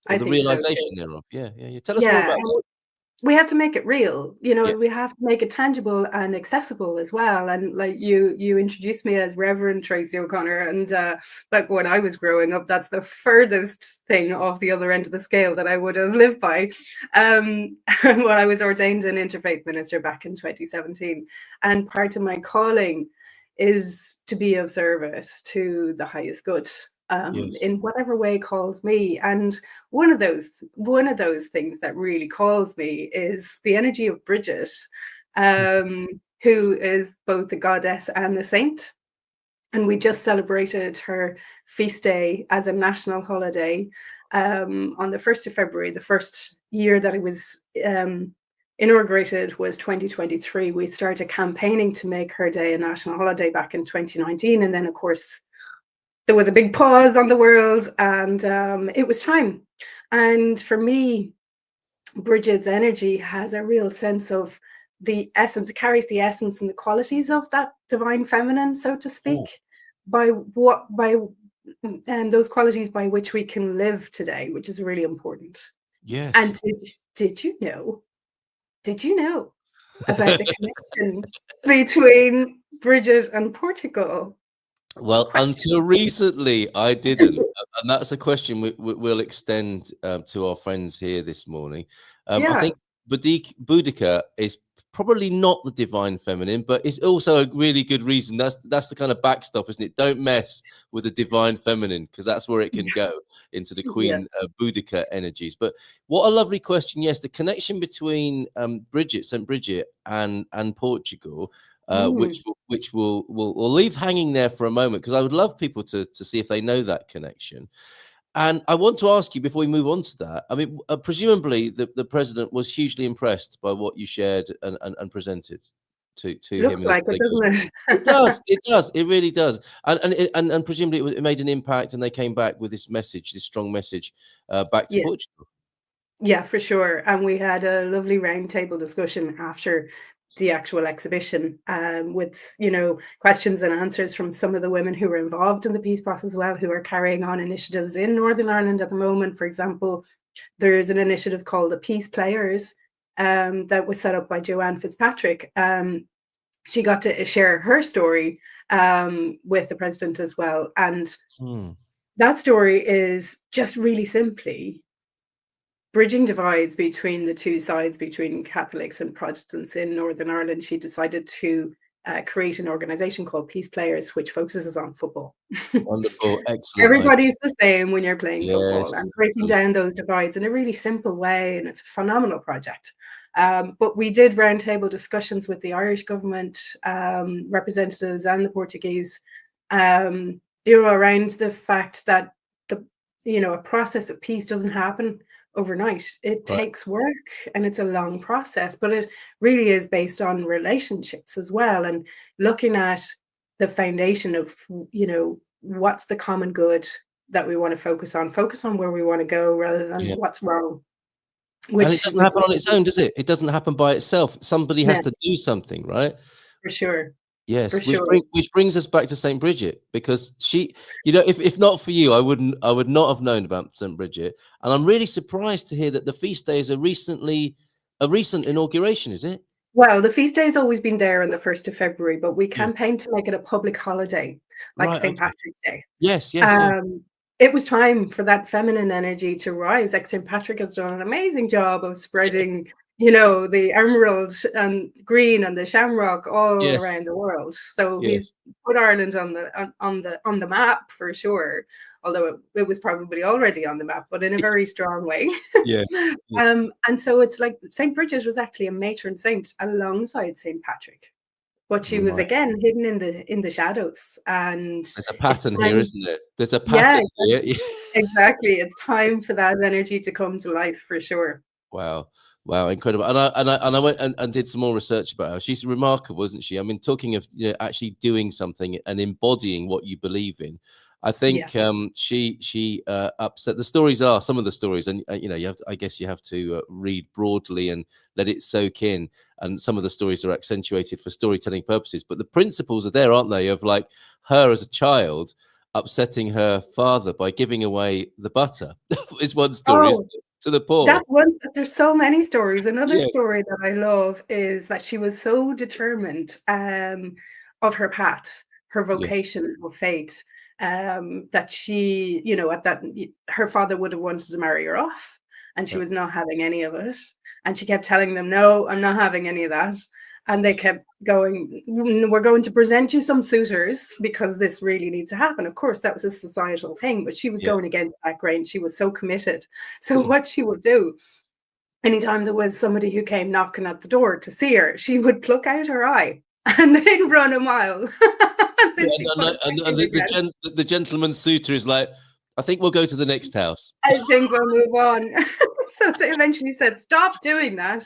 I the think so too. realization thereof. Yeah, yeah, yeah. Tell us more Yeah, about that. we have to make it real, you know, and Yes. we have to make it tangible and accessible as well. And like you introduced me as Reverend Treacy O'Connor, and like when I was growing up, that's the furthest thing off the other end of the scale that I would have lived by. When I was ordained an interfaith minister back in 2017, and part of my calling is to be of service to the highest good, Yes. in whatever way calls me. And one of those things that really calls me is the energy of Bridget, who is both the goddess and the saint. And we just celebrated her feast day as a national holiday, on the 1st of February. The first year that it was inaugurated was 2023. We started campaigning to make her day a national holiday back in 2019. And then, of course, there was a big pause on the world, and it was time. And for me, Bridget's energy has a real sense of the essence. It carries the essence and the qualities of that divine feminine, so to speak, Oh, by those qualities by which we can live today, which is really important. yes. And did you know? Did you know about the connection between Bridget and Portugal? Well, Question. until recently, I didn't, and that's a question we'll extend to our friends here this morning. I Yeah, think Boudica is probably not the divine feminine, but it's also a really good reason. That's the kind of backstop, isn't it? Don't mess with the divine feminine, because that's where it can go into the yeah. Queen Boudica energies. But what a lovely question! Yes, the connection between Saint Bridget, and Portugal. Mm. Which we'll leave hanging there for a moment, because I would love people to see if they know that connection. And I want to ask you before we move on to that. I mean, presumably the president was hugely impressed by what you shared and presented to Looks him and his like it, delegation. doesn't It it? does, it really does, and presumably it made an impact, and they came back with this message, this strong message, back to Yeah, Portugal. yeah, for sure. And we had a lovely roundtable discussion after the actual exhibition, with, you know, questions and answers from some of the women who were involved in the peace process as well, who are carrying on initiatives in Northern Ireland at the moment. For example, there's an initiative called the Peace Players, that was set up by Joanne Fitzpatrick. She got to share her story with the president as well. And that story is just really simply bridging divides between the two sides, between Catholics and Protestants in Northern Ireland. She decided to create an organization called Peace Players, which focuses on football. Wonderful, excellent. Everybody's the same when you're playing football, Yes, and breaking down those divides in a really simple way. And it's a phenomenal project. But we did roundtable discussions with the Irish government representatives and the Portuguese, you know, around the fact that a process of peace doesn't happen overnight. It takes work, and it's a long process, but it really is based on relationships as well, and looking at the foundation of, you know, what's the common good that we want to focus on where we want to go, rather than what's wrong. And it doesn't happen on its own, does it? It doesn't happen by itself. Somebody has to do something, right? For sure. Yes, For sure. which brings us back to St. Bridget, because she, you know, if not for you, I would not have known about St. Bridget. And I'm really surprised to hear that the feast day is a recent inauguration, is it? Well, the feast day has always been there on the 1st of February, but we campaigned to make it a public holiday, like St. Patrick's Day. Yes. It was time for that feminine energy to rise. Like, St. Patrick has done an amazing job of spreading, you know, the emerald and green and the shamrock all around the world. So he's put Ireland on the map for sure. Although it was probably already on the map, but in a very strong way. And so it's like St. Bridget was actually a matron saint alongside St. Patrick. But she was again hidden in the shadows. And there's a pattern here, isn't there? There's a pattern here. Exactly. It's time for that energy to come to life for sure. Wow, incredible. And I went and did some more research about her. She's remarkable, isn't she? I mean, talking of, you know, actually doing something and embodying what you believe in. I think she upset. The stories are some of the stories, and you know, I guess you have to read broadly and let it soak in. And some of the stories are accentuated for storytelling purposes, but the principles are there, aren't they? Of like her as a child upsetting her father by giving away the butter is one story, isn't it? To the poor. That one, there's so many stories. Another story that I love is that she was so determined of her path, her vocation of faith, that she, you know, her father would have wanted to marry her off, and she was not having any of it. And she kept telling them, no, I'm not having any of that. And they kept going, we're going to present you some suitors because this really needs to happen. Of course, that was a societal thing, but she was going against that grain. She was so committed. So what she would do, anytime there was somebody who came knocking at the door to see her, she would pluck out her eye and they'd run a mile. The gentleman's suitor is like, I think we'll go to the next house. I think we'll move on. So they eventually said, stop doing that,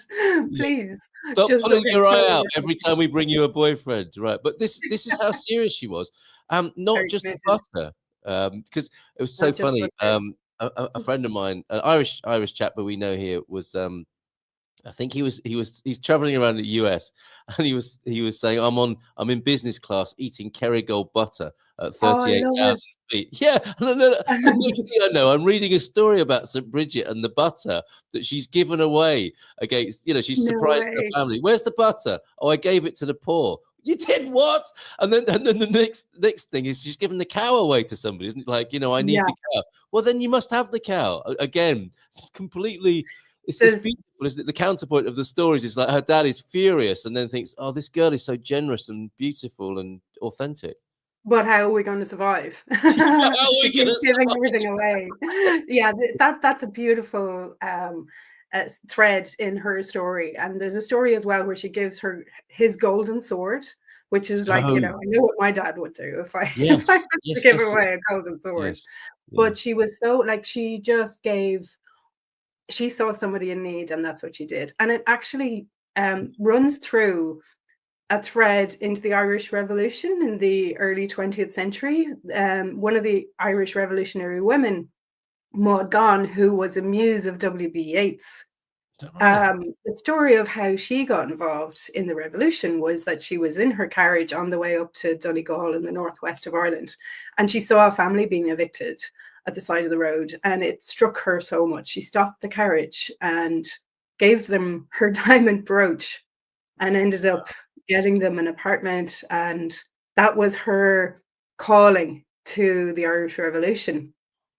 please. Stop pulling your eye out every time we bring you a boyfriend, right? But this is how serious she was. Not very just committed. The butter, because it was so funny. A friend of mine, an Irish chap that we know here, was I think he's traveling around the US, and he was saying, I'm in business class eating Kerrygold butter at 38,000 feet. Yeah, and next thing I know, I'm reading a story about St. Bridget and the butter that she's given away against, you know, she's surprised her family. Where's the butter? Oh, I gave it to the poor. You did what? And then the next thing is she's given the cow away to somebody, isn't it? Like, you know, I need the cow. Well, then you must have the cow. Again, completely. It's beautiful, isn't it? The counterpoint of the stories is like her dad is furious and then thinks, oh, this girl is so generous and beautiful and authentic. But how are we going to survive? Giving everything away. Yeah, that's a beautiful thread in her story. And there's a story as well where she gives her his golden sword, which is like, you know, I know what my dad would do if I had to give away a golden sword. But she was so, like, she saw somebody in need, and that's what she did. And it actually runs through a thread into the Irish Revolution in the early 20th century. One of the Irish revolutionary women, Maud Gonne, who was a muse of W.B. Yeats, Right? The story of how she got involved in the revolution was that she was in her carriage on the way up to Donegal in the northwest of Ireland, and she saw a family being evicted at the side of the road, and it struck her so much. She stopped the carriage and gave them her diamond brooch and ended up getting them an apartment, and that was her calling to the Irish Revolution.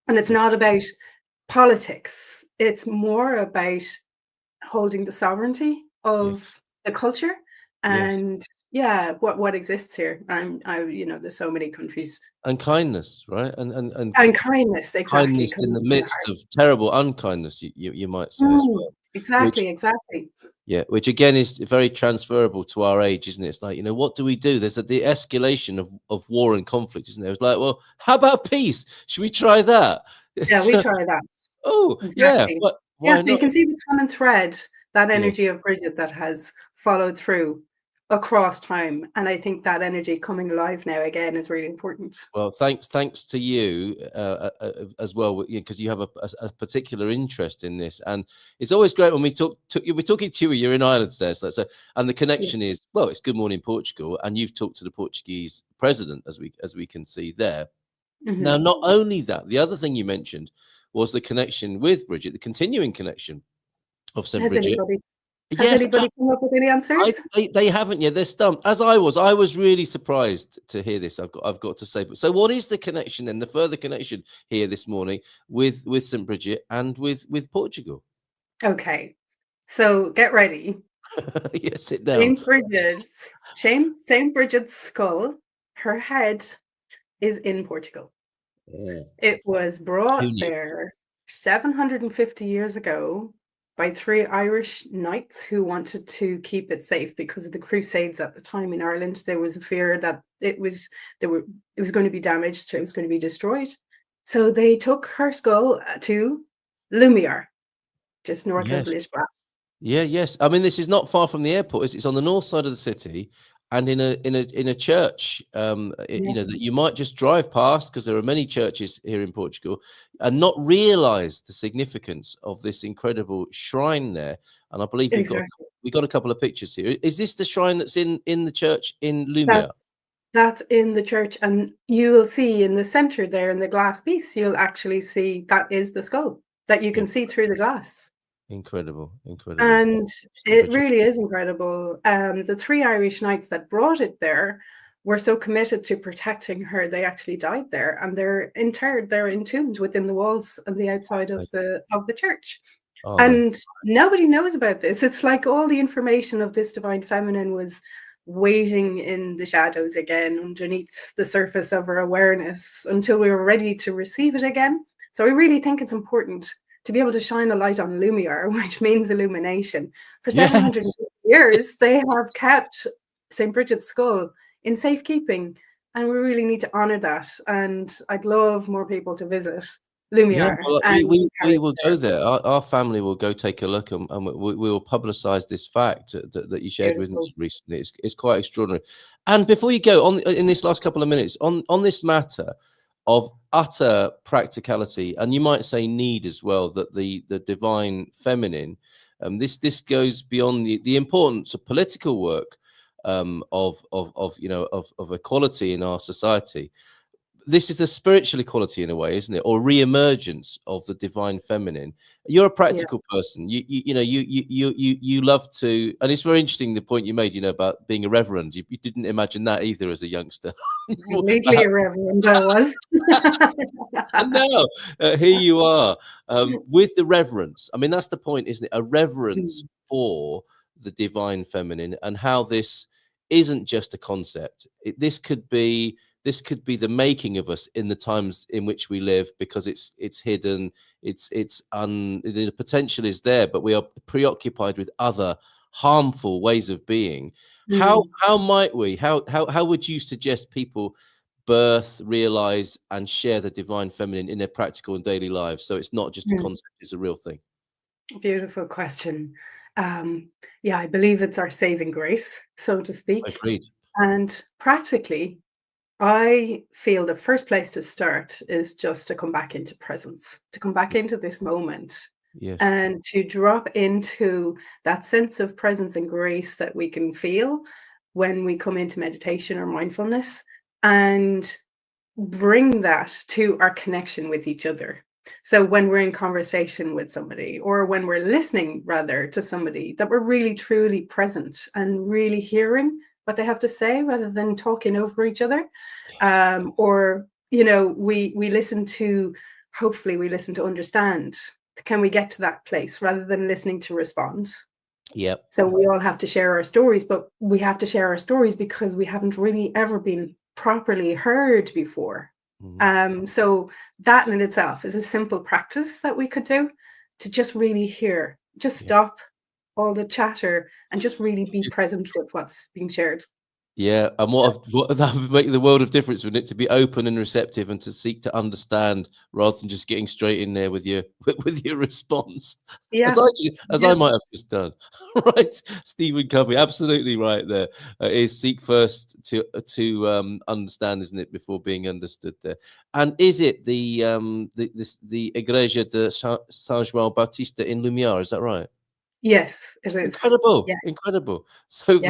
And it's not about politics, it's more about holding the sovereignty of Yes. the culture Yes. and what exists here. And there's so many countries. And kindness, right? And kindness, exactly. Kindness in the Kindness in the midst heart. of terrible unkindness, you might say as well. Which, Exactly. which again is very transferable to our age, isn't it? It's like, what do we do? There's the escalation of war and conflict, isn't there? It's like, well, how about peace? Should we try that? Yeah, we try that. Oh, yeah. Exactly. But Yeah, why so you not? can see the common thread, that energy Yes. of Bridget that has followed through across time. And I think that energy coming alive now again is really important. Well, thanks to you as well, because you have a particular interest in this, and it's always great when we're talking to you. You're in Ireland there, so and the connection is, well, it's Good Morning Portugal, and you've talked to the Portuguese president, as we can see there. Now, not only that, the other thing you mentioned was the connection with Bridget, the continuing connection of St. Bridget. Has Yes, anybody come up with any answers? they haven't yet. They're stumped. As I was really surprised to hear this. I've got to say. But so, what is the connection then? The further connection here this morning with St. Bridget and with Portugal? Okay, so get ready. Yes, sit down. Saint Bridget's skull, her head is in Portugal. Yeah. It was Who brought knew? there 750 years ago by 3 Irish knights who wanted to keep it safe because of the Crusades at the time in Ireland. There was a fear that it was going to be damaged, it was going to be destroyed. So they took her skull to Lumiere, just north of Yes. Lisbon. Yeah. Yes. I mean, this is not far from the airport. It's on the north side of the city, and in a church, that you might just drive past, because there are many churches here in Portugal, and not realize the significance of this incredible shrine there. And I believe we've got a couple of pictures here. Is this the shrine that's in the church in Lumiere? That's in the church, and you will see in the center there in the glass piece, you'll actually see that is the skull that you can see through the glass. Incredible. And it really is incredible. The 3 Irish knights that brought it there were so committed to protecting her, they actually died there, and they're entombed within the walls and the outside of the church. And nobody knows about this. It's like all the information of this divine feminine was waiting in the shadows again, underneath the surface of our awareness, until we were ready to receive it again. So I really think it's important to be able to shine a light on Lumiere, which means illumination. For 750 years, they have kept St. Bridget's skull in safekeeping, and we really need to honor that. And I'd love more people to visit Lumiere. Yeah, well, we will go there. Our family will go take a look, and we will publicize this fact that you shared with me recently. It's quite extraordinary. And before you go, in this last couple of minutes, on this matter of utter practicality, and you might say need as well, that the divine feminine, this goes beyond the importance of political work, of equality in our society. This is the spiritual equality in a way, isn't it? Or re-emergence of the divine feminine. You're a practical person. You love to, and it's very interesting the point you made, about being a reverend. You didn't imagine that either as a youngster. Completely irreverent, I was. And now here you are, with the reverence. I mean, that's the point, isn't it? A reverence for the divine feminine, and how this isn't just a concept. This could be the making of us in the times in which we live, because it's hidden, the potential is there, but we are preoccupied with other harmful ways of being. How would you suggest people birth, realize, and share the divine feminine in their practical and daily lives, so it's not just a concept, it's a real thing? Beautiful question. I believe it's our saving grace, so to speak. Agreed. And practically, I feel the first place to start is just to come back into presence, to come back into this moment Yes. and to drop into that sense of presence and grace that we can feel when we come into meditation or mindfulness, and bring that to our connection with each other. So when we're in conversation with somebody, or when we're listening rather to somebody, that we're really truly present and really hearing what they have to say rather than talking over each other. Yes. Or, you know, we listen to, hopefully we listen to understand. Can we get to that place rather than listening to respond? Yep. So we all have to share our stories, but we have to share our stories because we haven't really ever been properly heard before. So that in itself is a simple practice that we could do to just really hear, just stop all the chatter and just really be present with what's being shared. Yeah, and what that would make the world of difference, wouldn't it, to be open and receptive and to seek to understand rather than just getting straight in there with your response. Yeah, as I might have just done. Right, Stephen Covey, absolutely right there. Is seek first to understand, isn't it, before being understood there. And is it the Igreja de São João Batista in Lumiere? Is that right? Yes, it is. Incredible, Yeah. incredible. So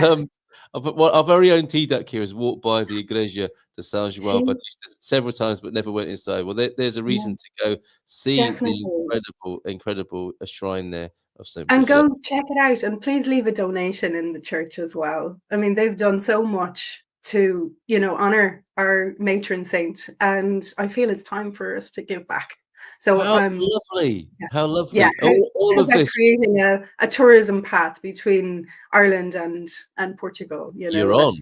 our very own T-Duck here has walked by the Igreja de São João Batista several times, but never went inside. Well, there's a reason to go see the incredible shrine there of Saint And Bridget. go check it out, and please leave a donation in the church as well. I mean, they've done so much to, you know, honor our matron saint, and I feel it's time for us to give back. So how lovely. How lovely. Yeah, all of this creating a tourism path between Ireland and Portugal. You know, you're on.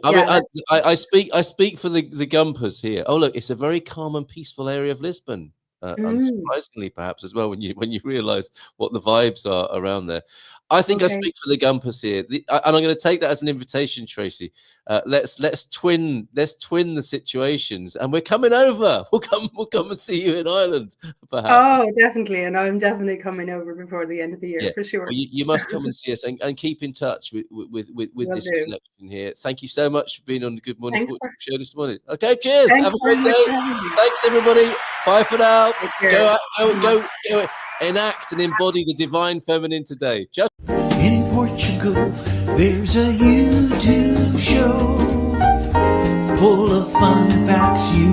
I mean, I speak for the Gumpers here. Oh, look, it's a very calm and peaceful area of Lisbon. Unsurprisingly, perhaps as well, when you realise what the vibes are around there. I think I speak for the Gumpers here, and I'm going to take that as an invitation, Treacy. Let's twin the situations, and we're coming over. We'll come and see you in Ireland, perhaps. Oh, definitely, and I'm definitely coming over before the end of the year for sure. Well, you must come and see us and keep in touch with this connection here. Thank you so much for being on the Good Morning Portugal show this morning. Okay, cheers. Have a great day. Thanks, everybody. Bye for now. Go enact and embody the divine feminine today. In Portugal, there's a YouTube show full of fun facts you